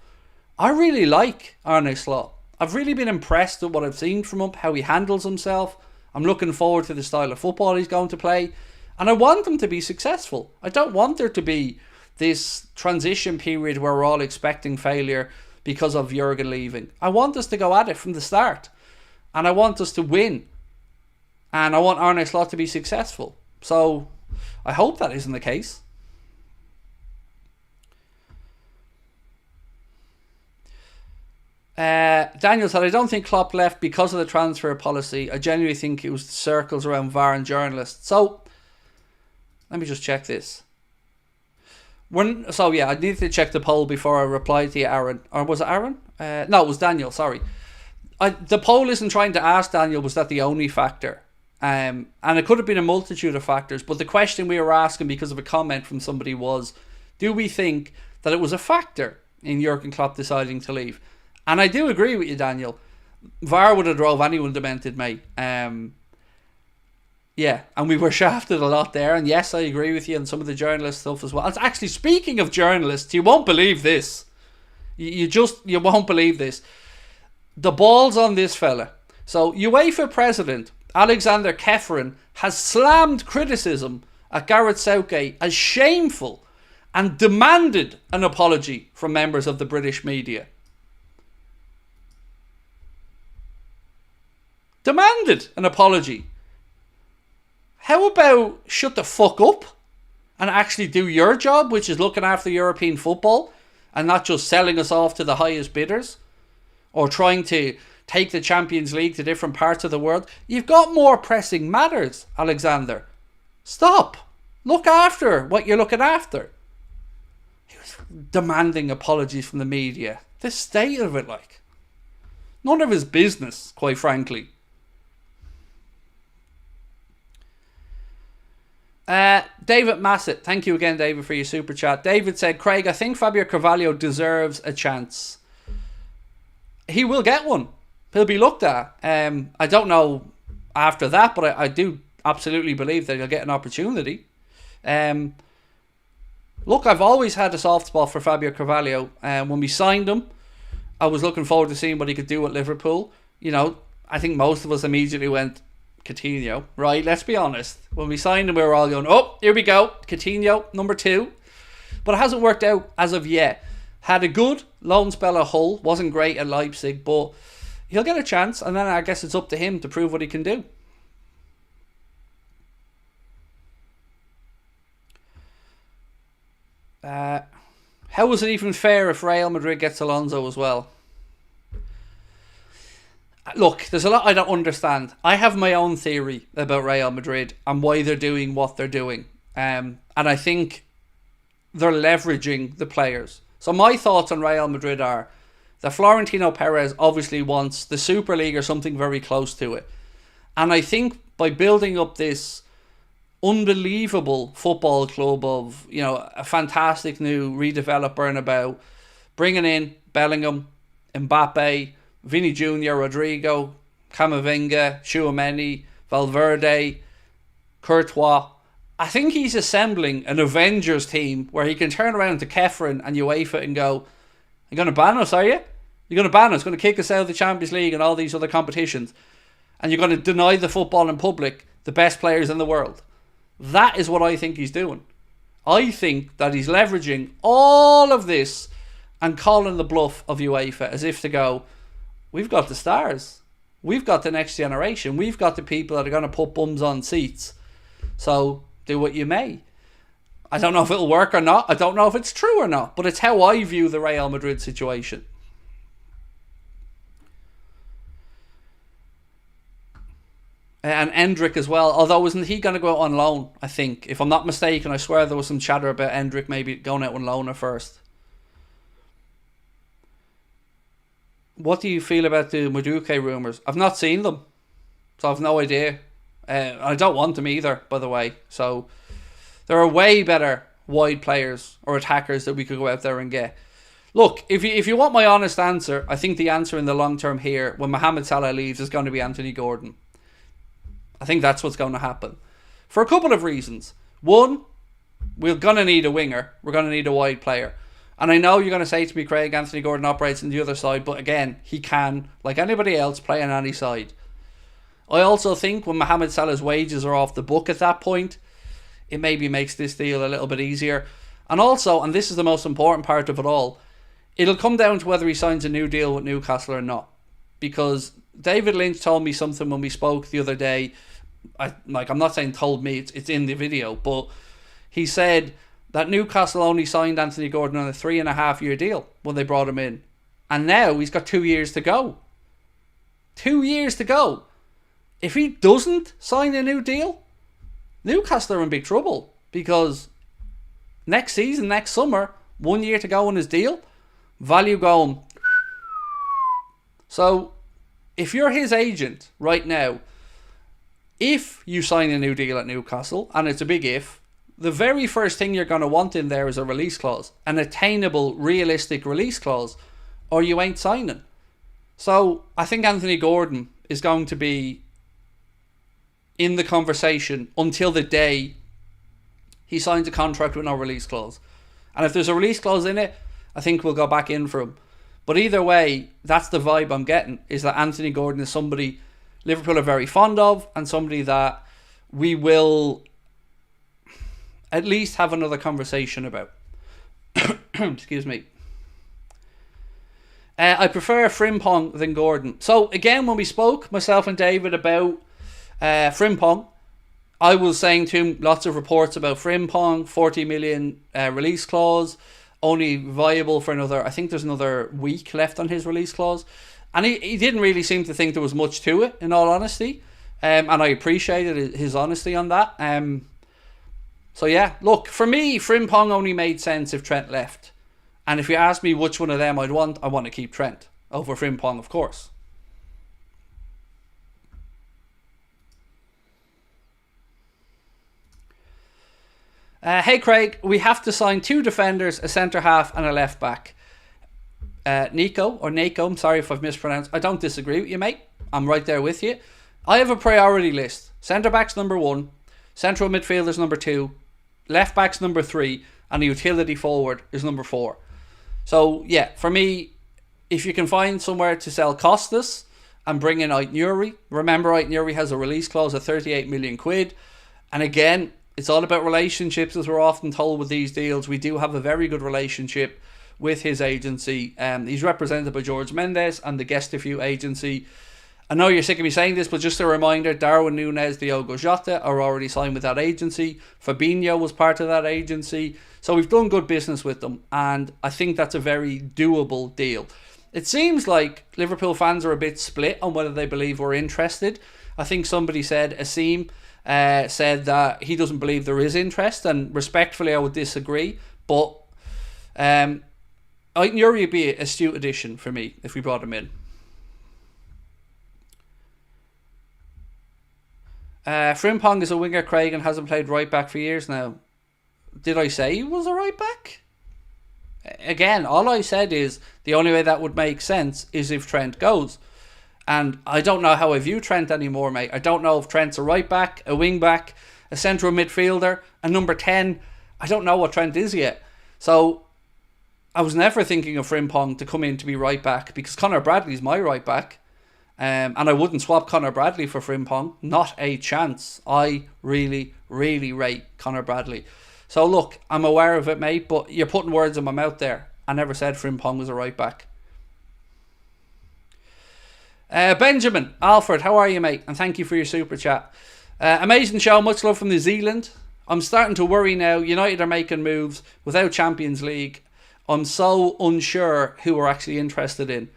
I really like Arne Slot. I've really been impressed with what I've seen from him, how he handles himself. I'm looking forward to the style of football he's going to play. And I want him to be successful. I don't want there to be this transition period where we're all expecting failure because of Jurgen leaving. I want us to go at it from the start. And I want us to win. And I want Arne Slot to be successful. So I hope that isn't the case. Daniel said, I don't think Klopp left because of the transfer policy. I genuinely think it was the circles around VAR and journalists. So, let me just check this. I needed to check the poll before I replied to you, Aaron. Or was it Aaron? No, it was Daniel, sorry. The poll isn't trying to ask Daniel, was that the only factor? And it could have been a multitude of factors, but the question we were asking because of a comment from somebody was, do we think that it was a factor in Jurgen Klopp deciding to leave? And I do agree with you, Daniel. VAR would have drove anyone demented, mate. Yeah, and we were shafted a lot there. And yes, I agree with you on some of the journalist stuff as well. And actually, speaking of journalists, you won't believe this. You won't believe this. The balls on this fella. So, UEFA president Alexander Kefren has slammed criticism at Gareth Southgate as shameful and demanded an apology from members of the British media. Demanded an apology. How about shut the fuck up and actually do your job, which is looking after European football and not just selling us off to the highest bidders or trying to take the Champions League to different parts of the world. You've got more pressing matters, Alexander. Stop. Look after what you're looking after. He was demanding apologies from the media. The state of it, like. None of his business, quite frankly. David Massett, thank you again, David, for your super chat. David said, Craig, I think Fabio Carvalho deserves a chance. He will get one. He'll be looked at. I don't know after that, but I do absolutely believe that he'll get an opportunity. Look, I've always had a soft spot for Fabio Carvalho. When we signed him, I was looking forward to seeing what he could do at Liverpool. You know, I think most of us immediately went, Coutinho, right? Let's be honest. When we signed him, we were all going, oh, here we go, Coutinho, number 2. But it hasn't worked out as of yet. Had a good loan spell at Hull, wasn't great at Leipzig, but he'll get a chance, and then I guess it's up to him to prove what he can do. How is it even fair if Real Madrid gets Alonso as well? Look, there's a lot I don't understand. I have my own theory about Real Madrid and why they're doing what they're doing. And I think they're leveraging the players. So my thoughts on Real Madrid are that Florentino Perez obviously wants the Super League or something very close to it. And I think by building up this unbelievable football club of, a fantastic new redeveloped Bernabeu, bringing in Bellingham, Mbappe, Vini Jr., Rodrigo, Camavinga, Tchouaméni, Valverde, Courtois. I think he's assembling an Avengers team where he can turn around to Kefren and UEFA and go, "You're going to ban us, are you? You're going to ban us, going to kick us out of the Champions League and all these other competitions, and you're going to deny the football in public the best players in the world." That is what I think he's doing. I think that he's leveraging all of this and calling the bluff of UEFA as if to go, "We've got the stars. We've got the next generation. We've got the people that are going to put bums on seats. So do what you may." I don't know if it'll work or not. I don't know if it's true or not. But it's how I view the Real Madrid situation. And Endrick as well. Although wasn't he going to go out on loan, I think. If I'm not mistaken, I swear there was some chatter about Endrick maybe going out on loan at first. What do you feel about the Madueke rumours? I've not seen them. So I've no idea. I don't want them either, by the way. So there are way better wide players or attackers that we could go out there and get. Look, if you want my honest answer, I think the answer in the long term here, when Mohamed Salah leaves, is going to be Anthony Gordon. I think that's what's going to happen. For a couple of reasons. One, we're going to need a winger. We're going to need a wide player. And I know you're going to say to me, Craig, Anthony Gordon operates on the other side. But again, he can, like anybody else, play on any side. I also think when Mohamed Salah's wages are off the book at that point, it maybe makes this deal a little bit easier. And also, and this is the most important part of it all, it'll come down to whether he signs a new deal with Newcastle or not. Because David Lynch told me something when we spoke the other day. I'm not saying told me, it's in the video, but he said that Newcastle only signed Anthony Gordon on a 3.5-year deal when they brought him in. And now he's got 2 years to go. 2 years to go. If he doesn't sign a new deal, Newcastle are in big trouble. Because next season, next summer, 1 year to go on his deal, value going. So, if you're his agent right now, if you sign a new deal at Newcastle, and it's a big if, the very first thing you're going to want in there is a release clause. An attainable, realistic release clause. Or you ain't signing. So, I think Anthony Gordon is going to be in the conversation until the day he signs a contract with no release clause. And if there's a release clause in it, I think we'll go back in for him. But either way, that's the vibe I'm getting, is that Anthony Gordon is somebody Liverpool are very fond of, and somebody that we will at least have another conversation about. Excuse me. I prefer Frimpong than Gordon. So again, when we spoke, myself and David, about Frimpong, I was saying to him lots of reports about Frimpong, 40 million release clause, only viable for another, I think there's another week left on his release clause. And he didn't really seem to think there was much to it, in all honesty. And I appreciated his honesty on that. So yeah, look, for me, Frimpong only made sense if Trent left. And if you ask me which one of them I want to keep Trent over Frimpong, of course. Hey Craig, we have to sign 2 defenders, a centre half and a left back. Nico, I'm sorry if I've mispronounced. I don't disagree with you, mate. I'm right there with you. I have a priority list. Centre backs number 1, central midfielders number 2, left backs number 3, and a utility forward is number 4. So yeah, for me, if you can find somewhere to sell Costas and bring in Ait-Nouri, remember Ait-Nouri has a release clause of 38 million quid, and again, it's all about relationships, as we're often told with these deals. We do have a very good relationship with his agency. He's represented by George Mendes and the Gestifew agency. I know you're sick of me saying this, but just a reminder, Darwin Núñez, Diogo Jota are already signed with that agency. Fabinho was part of that agency. So we've done good business with them, and I think that's a very doable deal. It seems like Liverpool fans are a bit split on whether they believe we're interested. I think somebody said, Asim said that he doesn't believe there is interest, and respectfully I would disagree, but Ait-Nouri would be an astute addition for me if we brought him in. Frimpong is a winger, Craig, and hasn't played right back for years now. Did I say he was a right back? Again, all I said is the only way that would make sense is if Trent goes. And I don't know how I view Trent anymore, mate. I don't know if Trent's a right back, a wing back, a central midfielder, a number 10. I don't know what Trent is yet. So I was never thinking of Frimpong to come in to be right back because Conor Bradley's my right back. And I wouldn't swap Conor Bradley for Frimpong. Not a chance. I really, really rate Conor Bradley. So look, I'm aware of it, mate, but you're putting words in my mouth there. I never said Frimpong was a right back. Benjamin Alfred, how are you, mate? And thank you for your super chat. Amazing show, much love from New Zealand. I'm starting to worry now. United are making moves without Champions League. I'm so unsure who we're actually interested in.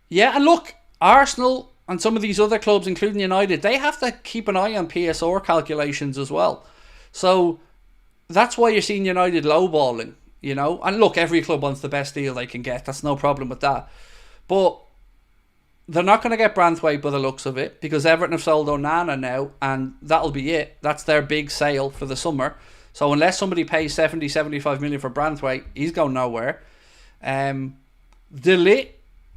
Yeah, and look, Arsenal and some of these other clubs, including United, they have to keep an eye on PSR calculations as well. So that's why you're seeing United lowballing, And look, every club wants the best deal they can get. That's no problem with that. But they're not going to get Branthwaite by the looks of it because Everton have sold Onana now and that'll be it. That's their big sale for the summer. So unless somebody pays 70-75 million for Branthwaite, he's going nowhere. De Ligt,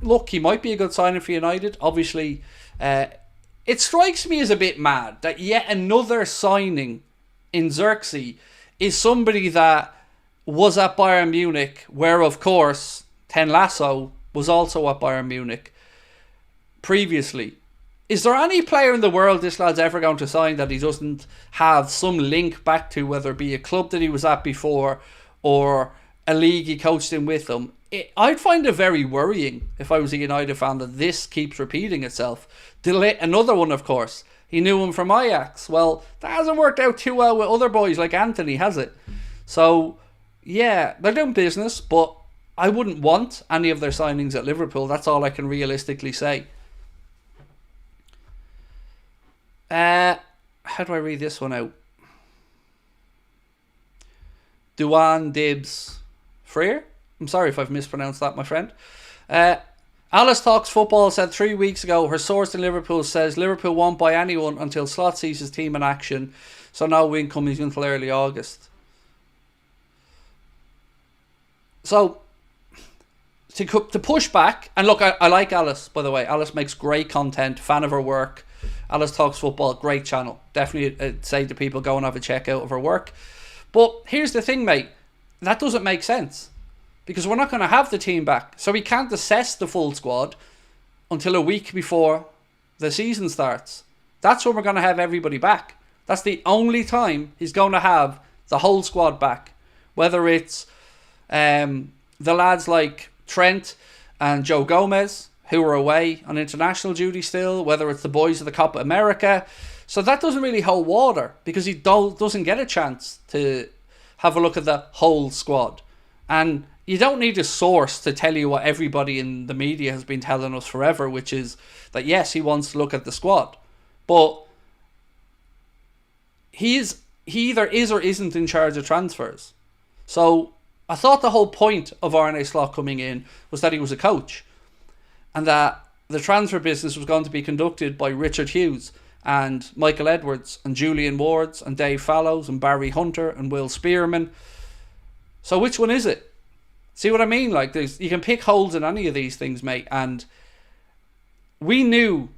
look, he might be a good signing for United. Obviously, it strikes me as a bit mad that yet another signing in Xerxes is somebody that was at Bayern Munich, where of course Ten Lasso was also at Bayern Munich previously. Is there any player in the world this lad's ever going to sign that he doesn't have some link back to, whether it be a club that he was at before or a league he coached in with them? I'd find it very worrying if I was a United fan that this keeps repeating itself. De Ligt, another one, of course. He knew him from Ajax. Well, that hasn't worked out too well with other boys like Anthony, has it? So, yeah, they're doing business, but I wouldn't want any of their signings at Liverpool. That's all I can realistically say. How do I read this one out? Duan Dibs Freer? I'm sorry if I've mispronounced that, my friend. Alice Talks Football said 3 weeks ago, her source in Liverpool says Liverpool won't buy anyone until Slot sees his team in action, so no income until early August. So, to push back, and look, I like Alice, by the way. Alice makes great content, fan of her work. Alice Talks Football, great channel. Definitely say to people, go and have a check out of her work. But here's the thing, mate. That doesn't make sense. Because we're not going to have the team back. So we can't assess the full squad until a week before the season starts. That's when we're going to have everybody back. That's the only time he's going to have the whole squad back. Whether it's the lads like Trent and Joe Gomez, who are away on international duty still, whether it's the boys of the Copa America. So that doesn't really hold water because he doesn't get a chance to have a look at the whole squad. And you don't need a source to tell you what everybody in the media has been telling us forever, which is that yes, he wants to look at the squad. But he either is or isn't in charge of transfers. So I thought the whole point of Arne Slot coming in was that he was a coach. And that the transfer business was going to be conducted by Richard Hughes and Michael Edwards and Julian Wards and Dave Fallows and Barry Hunter and Will Spearman. So which one is it? See what I mean? Like, you can pick holes in any of these things, mate. And we knew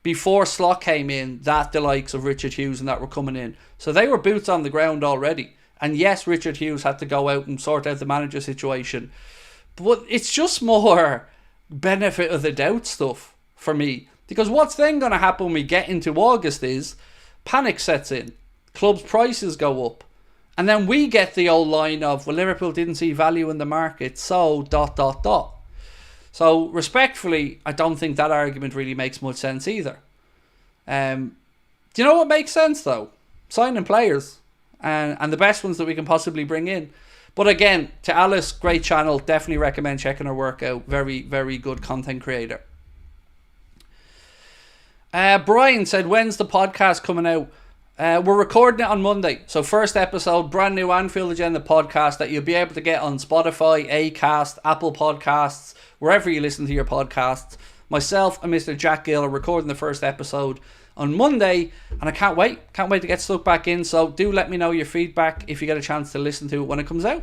before Slot came in that the likes of Richard Hughes and that were coming in. So they were boots on the ground already. And yes, Richard Hughes had to go out and sort out the manager situation. But it's just more benefit of the doubt stuff for me. Because what's then going to happen when we get into August is panic sets in. Clubs' prices go up. And then we get the old line of, well, Liverpool didn't see value in the market, so ... So, respectfully, I don't think that argument really makes much sense either. Do you know what makes sense, though? Signing players. And the best ones that we can possibly bring in. But again, to Alice, great channel. Definitely recommend checking her work out. Very, very good content creator. Brian said, when's the podcast coming out? We're recording it on Monday. So first episode, brand new Anfield Agenda podcast that you'll be able to get on Spotify, Acast, Apple Podcasts, wherever you listen to your podcasts. Myself and Mr. Jack Gill are recording the first episode on Monday, and I can't wait to get stuck back in. So do let me know your feedback if you get a chance to listen to it when it comes out.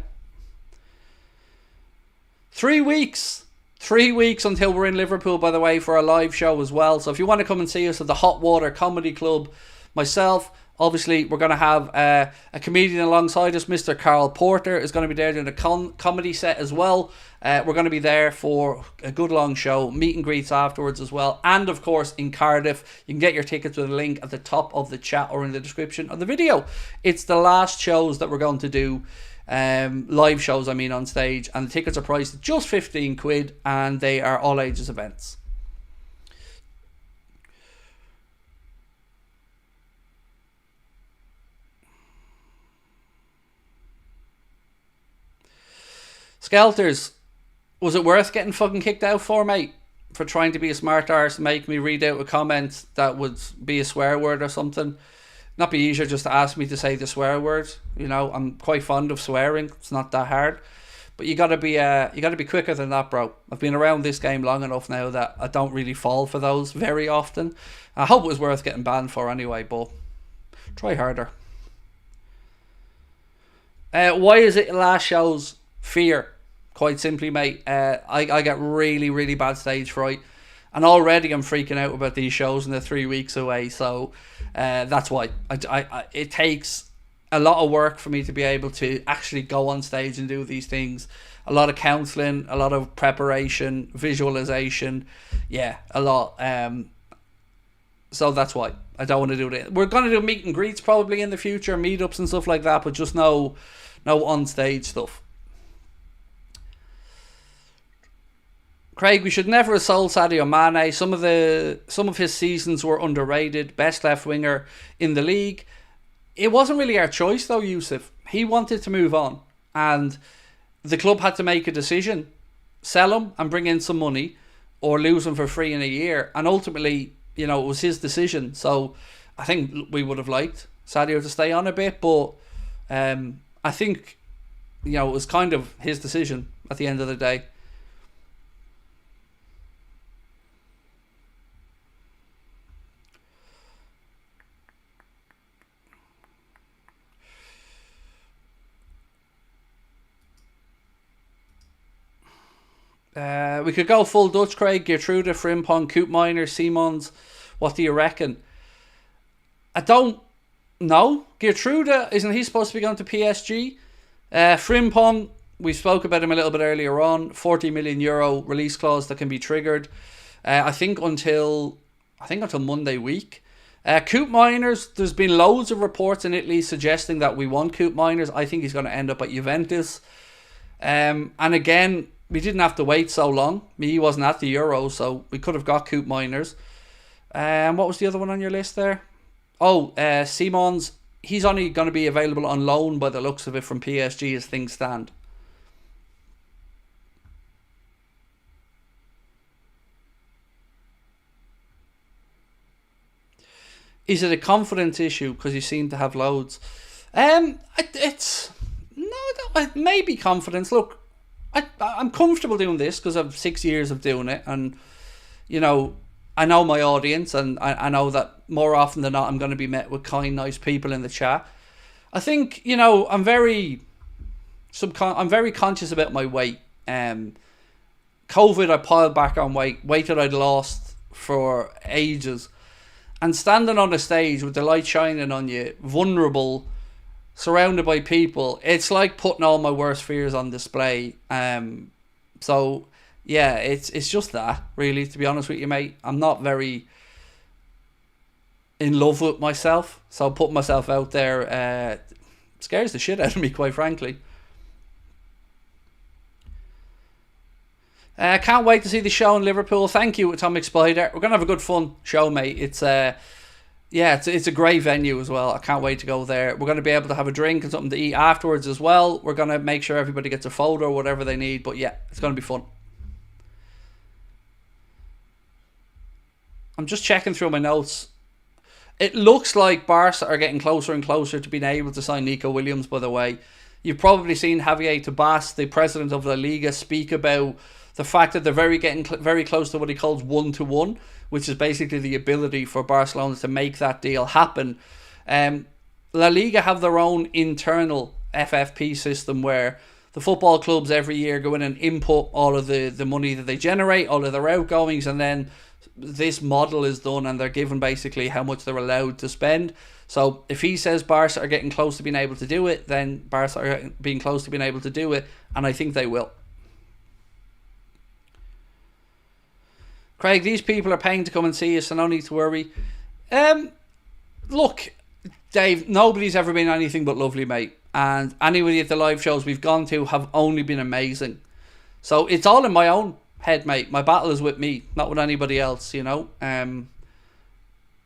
3 weeks until we're in Liverpool, by the way, for a live show as well. So if you want to come and see us at the Hot Water Comedy Club, myself, obviously we're going to have a comedian alongside us. Mr. Carl Porter is going to be there doing a comedy set as well. We're going to be there for a good long show, meet and greets afterwards as well, and of course in Cardiff. You can get your tickets with a link at the top of the chat or in the description of the video. It's the last shows that we're going to do, live shows on stage, and the tickets are priced at just 15 quid, and they are all ages events. Skelters, was it worth getting fucking kicked out for, mate? For trying to be a smart arse and make me read out a comment that would be a swear word or something? Not be easier just to ask me to say the swear word. You know, I'm quite fond of swearing. It's not that hard. But you gotta be quicker than that, bro. I've been around this game long enough now that I don't really fall for those very often. I hope it was worth getting banned for anyway, but try harder. Why is it last show's fear? Quite simply, mate, I get really, really bad stage fright, and already I'm freaking out about these shows and they're 3 weeks away. So that's why it takes a lot of work for me to be able to actually go on stage and do these things. A lot of counselling, a lot of preparation, visualization, yeah, a lot. So that's why I don't want to do it. We're going to do meet and greets probably in the future, meetups and stuff like that, but just no on stage stuff. Craig, we should never have sold Sadio Mane. Some of his seasons were underrated. Best left winger in the league. It wasn't really our choice though, Yusuf. He wanted to move on, and the club had to make a decision: sell him and bring in some money, or lose him for free in a year. And ultimately, you know, it was his decision. So I think we would have liked Sadio to stay on a bit, but I think, you know, it was kind of his decision at the end of the day. We could go full Dutch, Craig. Gertrude, Frimpong, Koopmeiners, Simons. What do you reckon? I don't know. Gertrude, isn't he supposed to be going to PSG? Frimpong, we spoke about him a little bit earlier on. €40 million release clause that can be triggered. I think until Monday week. Koopmeiners, there's been loads of reports in Italy suggesting that we want Koopmeiners. I think he's going to end up at Juventus. And again, we didn't have to wait so long. He wasn't at the Euro, so we could have got Koopmeiners. What was the other one on your list there? Oh, Simons. He's only going to be available on loan by the looks of it from PSG as things stand. Is it a confidence issue because you seem to have loads? It's no, it may be confidence. Look, I'm comfortable doing this because I've 6 years of doing it, and you know, I know my audience, and I know that more often than not I'm going to be met with kind, nice people in the chat. I think, you know, I'm very conscious about my weight. COVID, I piled back on weight that I'd lost for ages, and standing on a stage with the light shining on you, vulnerable, surrounded by people, it's like putting all my worst fears on display. So yeah, it's just that, really, to be honest with you, mate. I'm not very in love with myself, so putting myself out there scares the shit out of me, quite frankly. Can't wait to see the show in Liverpool. Thank you, Atomic Spider. We're gonna have a good fun show, mate. It's a great venue as well. I can't wait to go there. We're going to be able to have a drink and something to eat afterwards as well. We're going to make sure everybody gets a photo or whatever they need. But yeah, it's going to be fun. I'm just checking through my notes. It looks like Barca are getting closer and closer to being able to sign Nico Williams, by the way. You've probably seen Javier Tebas, the president of La Liga, speak about The fact that they're getting very close to what he calls 1-to-1, which is basically the ability for Barcelona to make that deal happen. La Liga have their own internal FFP system where the football clubs every year go in and input all of the money that they generate, all of their outgoings, and then this model is done and they're given basically how much they're allowed to spend. So if he says Barca are getting close to being able to do it, then Barca are being close to being able to do it, and I think they will. Craig, these people are paying to come and see us, so no need to worry. Look, Dave, nobody's ever been anything but lovely, mate. And anybody at the live shows we've gone to have only been amazing. So it's all in my own head, mate. My battle is with me, not with anybody else, you know.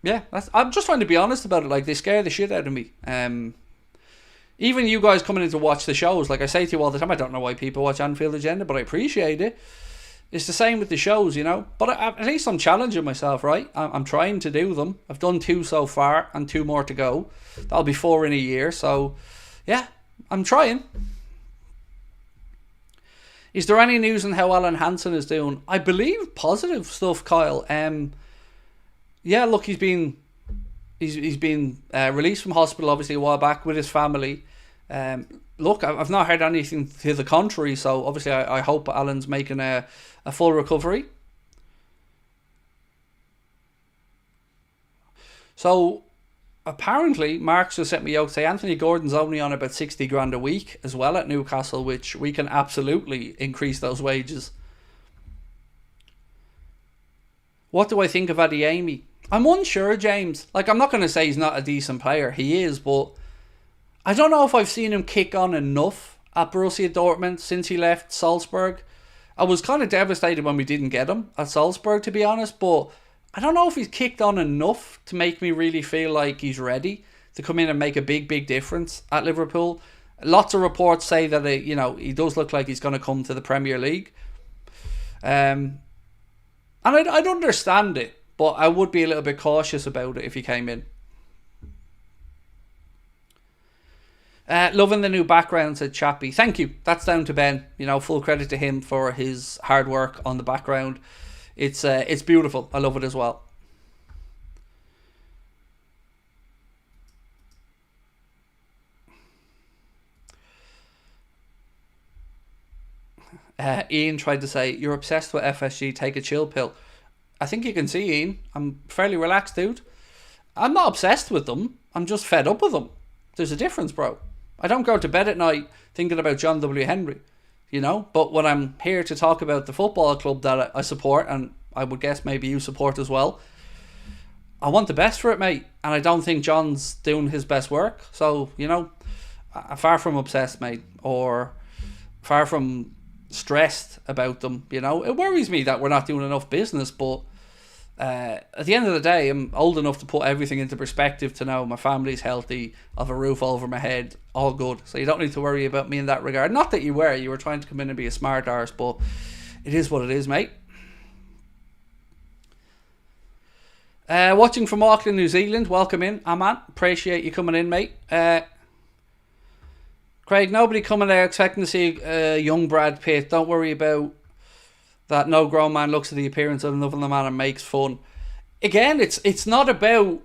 Yeah, I'm just trying to be honest about it. Like, they scare the shit out of me. Even you guys coming in to watch the shows, like I say to you all the time, I don't know why people watch Anfield Agenda, but I appreciate it. It's the same with the shows, you know. But at least I'm challenging myself, right? I'm trying to do them. I've done 2 so far and 2 more to go. That'll be 4 in a year. So, yeah, I'm trying. Is there any news on how Alan Hansen is doing? I believe positive stuff, Kyle. Yeah, look, he's been released from hospital, obviously, a while back with his family. Look, I've not heard anything to the contrary, so obviously I hope Alan's making a full recovery. So apparently, Mark's just sent me out to say Anthony Gordon's only on about 60 grand a week as well at Newcastle, which we can absolutely increase those wages. What do I think of Adeyemi? I'm unsure, James. Like, I'm not going to say he's not a decent player. He is, but I don't know if I've seen him kick on enough at Borussia Dortmund since he left Salzburg. I was kind of devastated when we didn't get him at Salzburg, to be honest, but I don't know if he's kicked on enough to make me really feel like he's ready to come in and make a big, big difference at Liverpool. Lots of reports say that he does look like he's going to come to the Premier League. And I'd understand it, but I would be a little bit cautious about it if he came in. Loving the new background, said Chappie. Thank you. That's down to Ben. You know, full credit to him for his hard work on the background. It's beautiful. I love it as well. Ian tried to say, you're obsessed with FSG, take a chill pill. I think you can see, Ian, I'm fairly relaxed, dude. I'm not obsessed with them. I'm just fed up with them. There's a difference, bro. I don't go to bed at night thinking about John W. Henry, you know. But when I'm here to talk about the football club that I support, and I would guess maybe you support as well, I want the best for it, mate. And I don't think John's doing his best work. So, you know, far from obsessed, mate, or far from stressed about them, you know. It worries me that we're not doing enough business, but at the end of the day, I'm old enough to put everything into perspective to know my family's healthy, I have a roof over my head, all good. So you don't need to worry about me in that regard. Not that you were trying to come in and be a smart arse, but it is what it is, mate. Watching from Auckland, New Zealand. Welcome in, Aman. Appreciate you coming in, mate. Craig, nobody coming there expecting to see young Brad Pitt. Don't worry about that. No grown man looks at the appearance of another man and makes fun. Again, it's not about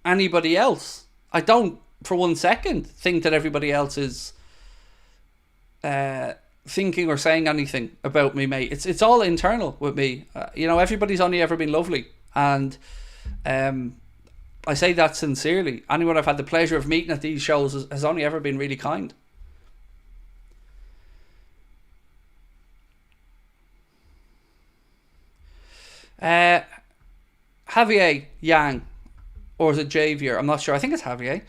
anybody else. I don't, for 1 second, think that everybody else is thinking or saying anything about me, mate. It's all internal with me. You know, everybody's only ever been lovely, and I say that sincerely. Anyone I've had the pleasure of meeting at these shows has only ever been really kind. Javier Yang, or is it Javier? I'm not sure. I think it's Javier.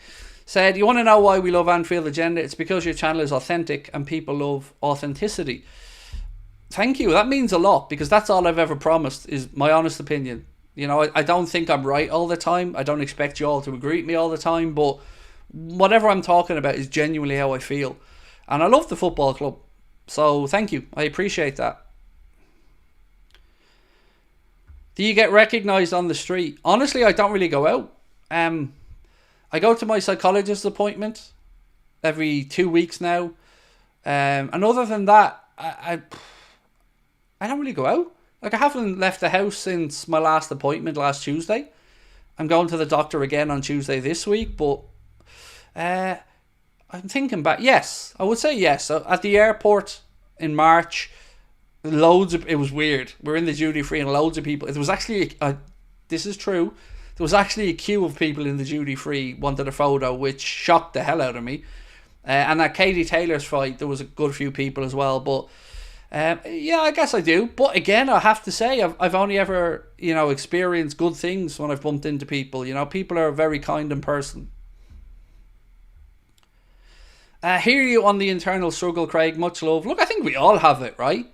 Said, you want to know why we love Anfield Agenda? It's because your channel is authentic and people love authenticity. Thank you. That means a lot, because that's all I've ever promised, is my honest opinion. You know, I don't think I'm right all the time. I don't expect you all to agree with me all the time, but whatever I'm talking about is genuinely how I feel. And I love the football club. So thank you. I appreciate that. Do you get recognised on the street? Honestly, I don't really go out. I go to my psychologist's appointment every 2 weeks now. And other than that, I don't really go out. Like, I haven't left the house since my last appointment last Tuesday. I'm going to the doctor again on Tuesday this week, but I'm thinking back. Yes, I would say yes. At the airport in March, it was weird. We're in the duty free and loads of people. It was actually, this is true, there was actually a queue of people in the duty free wanted a photo, which shocked the hell out of me. And at Katie Taylor's fight, there was a good few people as well. But yeah, I guess I do. But again, I have to say, I've only ever, experienced good things when I've bumped into people. People are a very kind in person. Hear you on the internal struggle, Craig. Much love. Look, I think we all have it, right?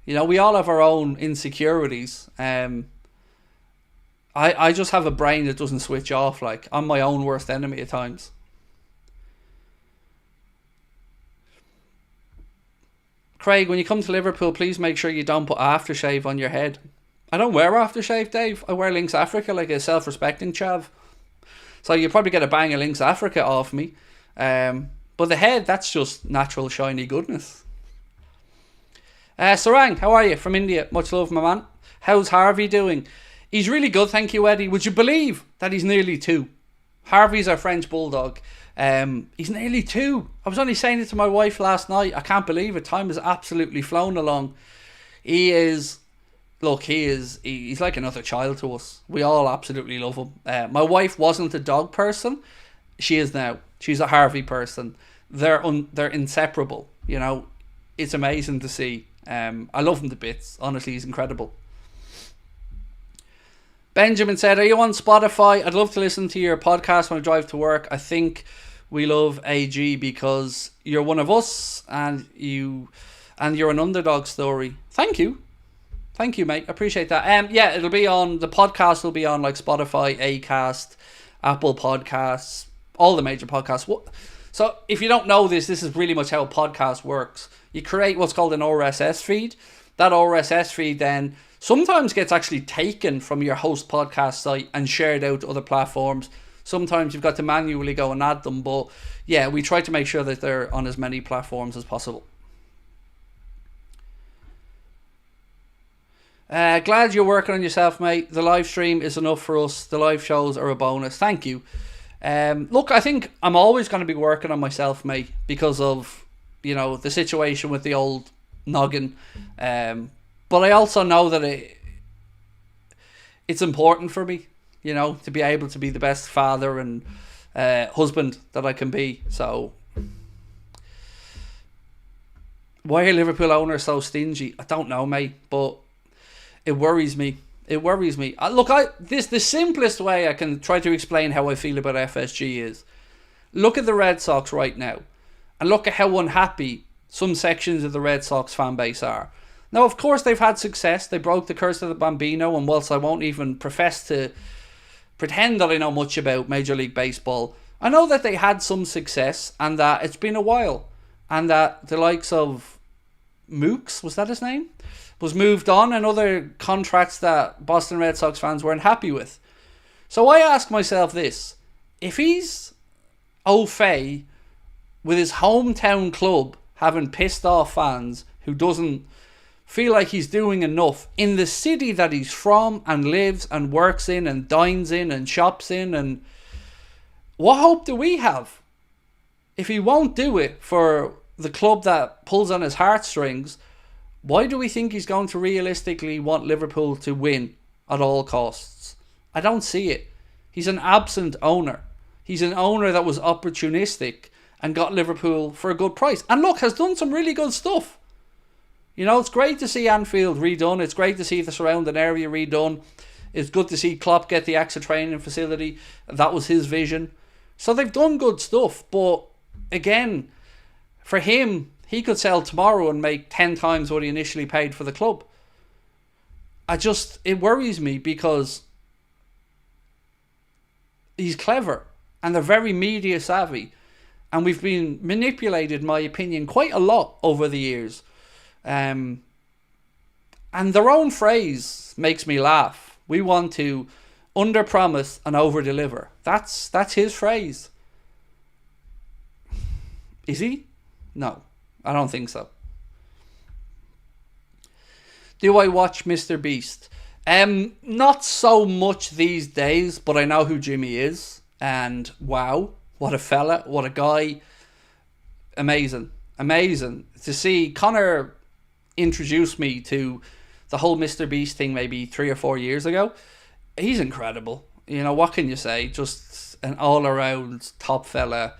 We all have our own insecurities. I just have a brain that doesn't switch off. Like, I'm my own worst enemy at times. Craig, when you come to Liverpool, please make sure you don't put aftershave on your head. I don't wear aftershave, Dave. I wear Lynx Africa like a self-respecting chav. So you'll probably get a bang of Lynx Africa off me. But the head, that's just natural shiny goodness. Sarang, how are you? From India. Much love, my man. How's Harvey doing? He's really good, thank you, Eddie. Would you believe that he's nearly 2? Harvey's our French bulldog. He's nearly 2. I was only saying it to my wife last night. I can't believe it. Time has absolutely flown along. He's like another child to us. We all absolutely love him. My wife wasn't a dog person. She is now. She's a Harvey person. They're inseparable. It's amazing to see. I love him to bits. Honestly, he's incredible. Benjamin said, are you on Spotify? I'd love to listen to your podcast when I drive to work. I think we love AG because you're one of us and you're an underdog story. Thank you, mate. I appreciate that. Yeah, it'll be on, the podcast will be on like Spotify, Acast, Apple Podcasts, all the major podcasts. So if you don't know this is really much how a podcast works. You create what's called an RSS feed. That RSS feed then sometimes gets actually taken from your host podcast site and shared out to other platforms. Sometimes you've got to manually go and add them. But yeah, we try to make sure that they're on as many platforms as possible. Glad you're working on yourself, mate. The live stream is enough for us. The live shows are a bonus. Thank you. Look, I think I'm always going to be working on myself, mate, because of, the situation with the old noggin. But I also know that it's important for me, to be able to be the best father and husband that I can be. So why are Liverpool owners so stingy? I don't know, mate, but it worries me. It worries me. The simplest way I can try to explain how I feel about FSG is, look at the Red Sox right now and look at how unhappy some sections of the Red Sox fan base are. Now, of course, they've had success. They broke the curse of the Bambino, and whilst I won't even profess to pretend that I know much about Major League Baseball, I know that they had some success and that it's been a while, and that the likes of Mooks, was that his name, was moved on, and other contracts that Boston Red Sox fans weren't happy with. So I ask myself this: if he's au fait with his hometown club having pissed off fans who doesn't feel like he's doing enough in the city that he's from and lives and works in and dines in and shops in, and what hope do we have? If he won't do it for the club that pulls on his heartstrings, why do we think he's going to realistically want Liverpool to win at all costs? I don't see it. He's an absent owner. He's an owner that was opportunistic and got Liverpool for a good price. And look, has done some really good stuff. It's great to see Anfield redone. It's great to see the surrounding area redone. It's good to see Klopp get the AXA training facility. That was his vision. So they've done good stuff. But again, for him, he could sell tomorrow and make 10 times what he initially paid for the club. It worries me because he's clever and they're very media savvy. And we've been manipulated, in my opinion, quite a lot over the years. And their own phrase makes me laugh. We want to under-promise and over-deliver. That's his phrase. Is he? No, I don't think so. Do I watch Mr. Beast? Not so much these days, but I know who Jimmy is. And wow, what a fella, what a guy. Amazing. Amazing. To see Connor introduce me to the whole Mr. Beast thing maybe 3 or 4 years ago. He's incredible. You know, what can you say? Just an all-around top fella.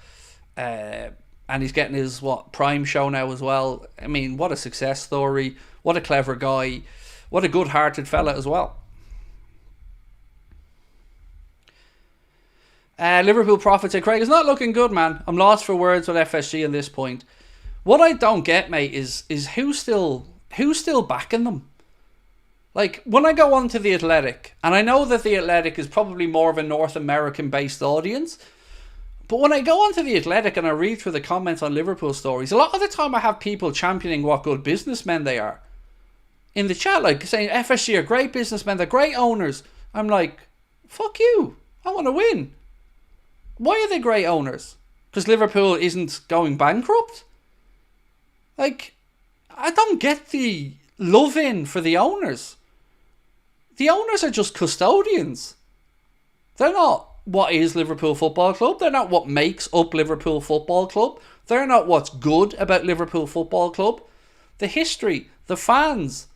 And he's getting his, Prime show now as well. I mean, what a success story. What a clever guy. What a good-hearted fella as well. Liverpool Prophet said, Craig, it's not looking good, man. I'm lost for words with FSG at this point. What I don't get, mate, is who's still backing them? Like, when I go on to The Athletic, and I know that The Athletic is probably more of a North American-based audience, but when I go on to The Athletic and I read through the comments on Liverpool stories, a lot of the time I have people championing what good businessmen they are. In the chat, like, saying FSG are great businessmen, they're great owners. I'm like, fuck you. I want to win. Why are they great owners? Because Liverpool isn't going bankrupt? Like, I don't get the love-in for the owners. The owners are just custodians. They're not what is Liverpool Football Club. They're not what makes up Liverpool Football Club. They're not what's good about Liverpool Football Club. The history, the fans,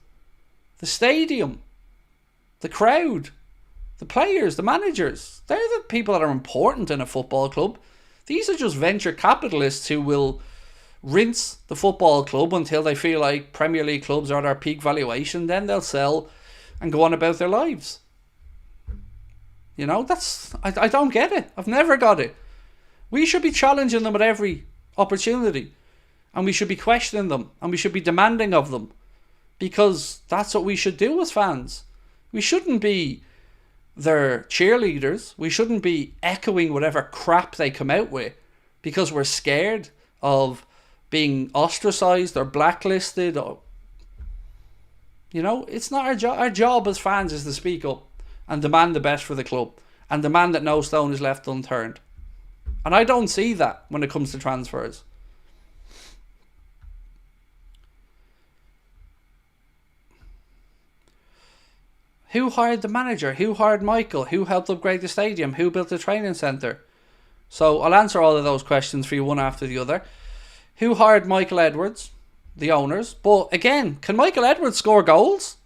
the stadium, the crowd, the players, the managers. They're the people that are important in a football club. These are just venture capitalists who will rinse the football club until they feel like Premier League clubs are at their peak valuation. Then they'll sell and go on about their lives. You know, I don't get it. I've never got it. We should be challenging them at every opportunity. And we should be questioning them. And we should be demanding of them. Because that's what we should do as fans. We shouldn't be their cheerleaders. We shouldn't be echoing whatever crap they come out with. Because we're scared of being ostracised or blacklisted. Or, you know, it's not our job. Our job as fans is to speak up and demand the best for the club and demand that no stone is left unturned. And I don't see that when it comes to transfers. Who hired the manager? Who hired Michael? Who helped upgrade the stadium? Who built the training centre? So I'll answer all of those questions for you one after the other. Who hired Michael Edwards? The owners. But again, can Michael Edwards score goals?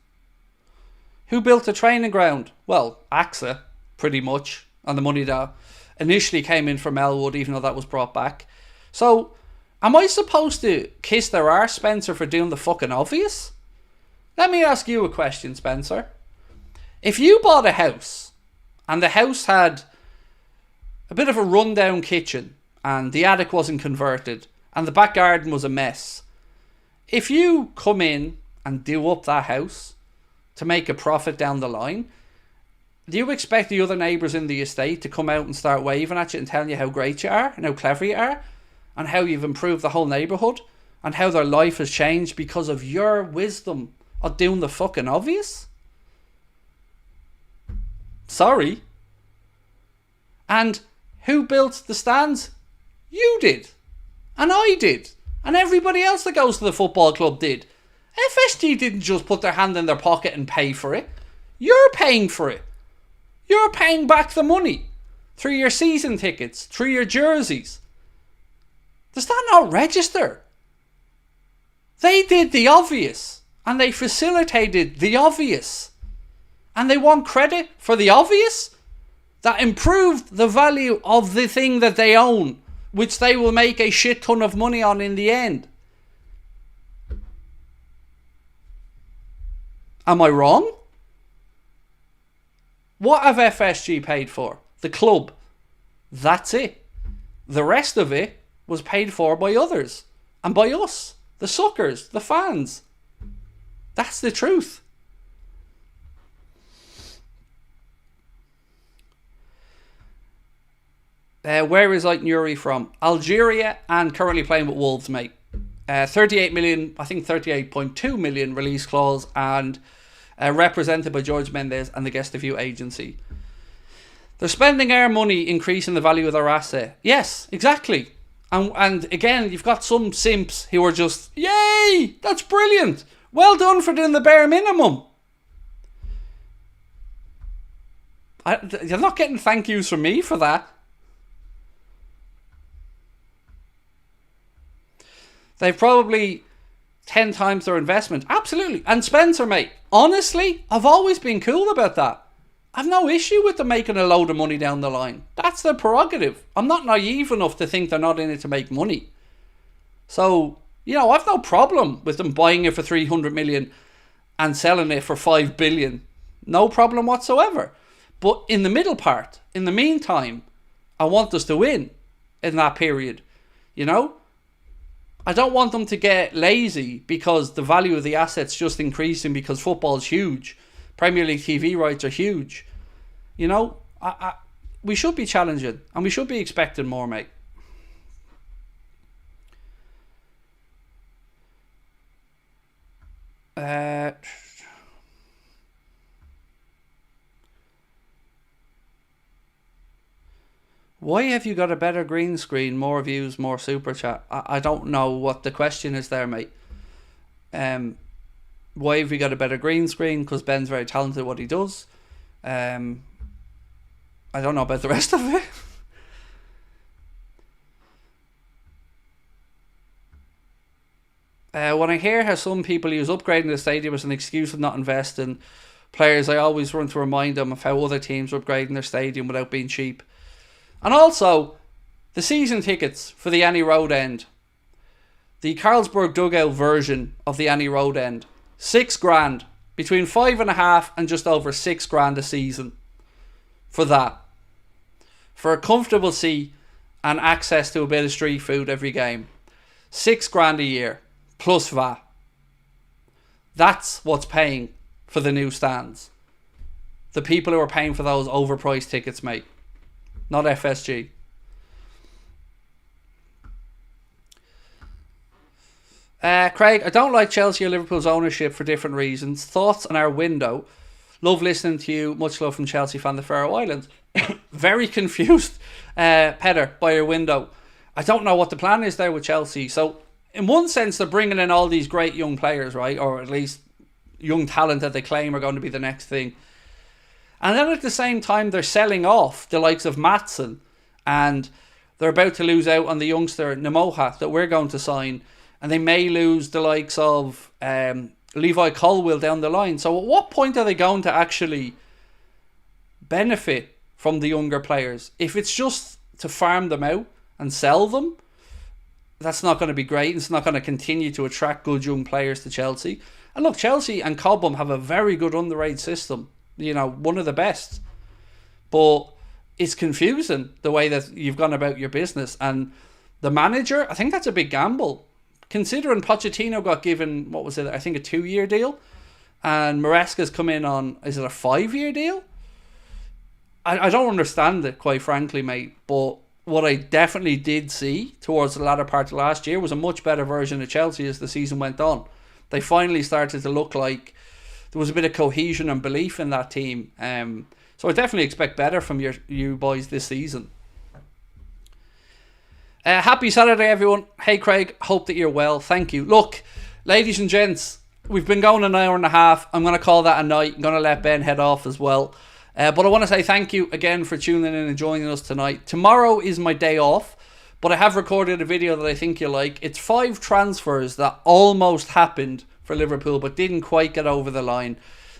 Who built the training ground? Well, AXA, pretty much, on the money that initially came in from Elwood, even though that was brought back. So, am I supposed to kiss their arse, Spencer, for doing the fucking obvious? Let me ask you a question, Spencer. If you bought a house, and the house had a bit of a rundown kitchen, and the attic wasn't converted, and the back garden was a mess, if you come in and do up that house to make a profit down the line, do you expect the other neighbours in the estate to come out and start waving at you and telling you how great you are and how clever you are and how you've improved the whole neighbourhood and how their life has changed because of your wisdom of doing the fucking obvious? Sorry. And who built the stands? You did. And I did. And everybody else that goes to the football club did. FSG didn't just put their hand in their pocket and pay for it. You're paying for it. You're paying back the money through your season tickets, through your jerseys. Does that not register? They did the obvious and they facilitated the obvious. And they want credit for the obvious that improved the value of the thing that they own, which they will make a shit ton of money on in the end. Am I wrong? What have FSG paid for? The club. That's it. The rest of it was paid for by others. And by us. The suckers. The fans. That's the truth. Where is Nuri from? Algeria and currently playing with Wolves, mate. 38 million, I think 38.2 million release clause and represented by George Mendes and the Guest of You agency. They're spending our money increasing the value of their asset. Yes, exactly. And again, you've got some simps who are just, yay, that's brilliant. Well done for doing the bare minimum. You're not getting thank yous from me for that. They've probably 10 times their investment. Absolutely. And Spencer, mate, honestly, I've always been cool about that. I've no issue with them making a load of money down the line. That's their prerogative. I'm not naive enough to think they're not in it to make money. So, I've no problem with them buying it for 300 million and selling it for 5 billion. No problem whatsoever. But in the middle part, in the meantime, I want us to win in that period. I don't want them to get lazy because the value of the assets just increasing because football is huge. Premier League TV rights are huge. We should be challenging and we should be expecting more, mate. Why have you got a better green screen, more views, more super chat? I don't know what the question is there, mate. Why have we got a better green screen? Because Ben's very talented at what he does. I don't know about the rest of it. When I hear how some people use upgrading the stadium as an excuse of not investing players, I always run to remind them of how other teams are upgrading their stadium without being cheap. And also, the season tickets for the Annie Road End. The Carlsberg dugout version of the Annie Road End. $6,000. Between 5.5 and just over $6,000 a season. For that. For a comfortable seat and access to a bit of street food every game. $6,000 a year. Plus VAT. That's what's paying for the new stands. The people who are paying for those overpriced tickets, mate. Not FSG. Craig, I don't like Chelsea or Liverpool's ownership for different reasons. Thoughts on our window? Love listening to you. Much love from Chelsea fan, the Faroe Islands. Very confused, Petter, by your window. I don't know what the plan is there with Chelsea. So, in one sense, they're bringing in all these great young players, right? Or at least young talent that they claim are going to be the next thing. And then at the same time, they're selling off the likes of Maatsen. And they're about to lose out on the youngster Namoha that we're going to sign. And they may lose the likes of Levi Colwill down the line. So at what point are they going to actually benefit from the younger players? If it's just to farm them out and sell them, that's not going to be great. It's not going to continue to attract good young players to Chelsea. And look, Chelsea and Cobham have a very good underage system. One of the best. But it's confusing the way that you've gone about your business. And the manager, I think that's a big gamble. Considering Pochettino got given, what was it, I think a 2-year deal. And Maresca's come in on, is it a 5-year deal? I don't understand it, quite frankly, mate. But what I definitely did see towards the latter part of last year was a much better version of Chelsea as the season went on. They finally started to look like there was a bit of cohesion and belief in that team. So I definitely expect better from you boys this season. Happy Saturday, everyone. Hey, Craig. Hope that you're well. Thank you. Look, ladies and gents, we've been going an hour and a half. I'm going to call that a night. I'm going to let Ben head off as well. But I want to say thank you again for tuning in and joining us tonight. Tomorrow is my day off, but I have recorded a video that I think you'll like. It's 5 transfers that almost happened for Liverpool but didn't quite get over the line.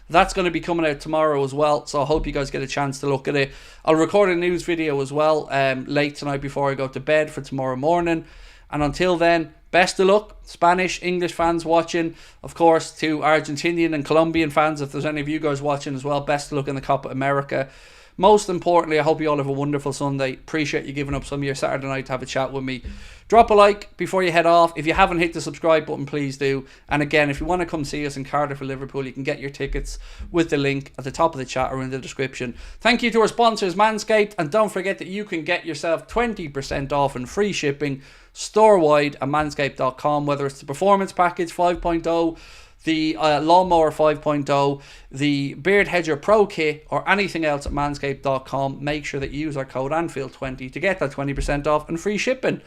That's going to be coming out tomorrow as well, so I hope you guys get a chance to look at it. I'll record a news video as well late tonight before I go to bed for tomorrow morning. And until then, best of luck, Spanish, English fans watching. Of course, to Argentinian and Colombian fans, if there's any of you guys watching as well, best of luck in the Copa America. Most importantly, I hope you all have a wonderful Sunday. Appreciate you giving up some of your Saturday night to have a chat with me. Drop a like before you head off. If you haven't hit the subscribe button, please do. And again, if you want to come see us in Cardiff or Liverpool, you can get your tickets with the link at the top of the chat or in the description. Thank you to our sponsors, Manscaped. And don't forget that you can get yourself 20% off and free shipping store-wide at manscaped.com, whether it's the Performance Package 5.0, the Lawnmower 5.0, the Beard Hedger Pro Kit, or anything else at manscaped.com. Make sure that you use our code Anfield20 to get that 20% off and free shipping.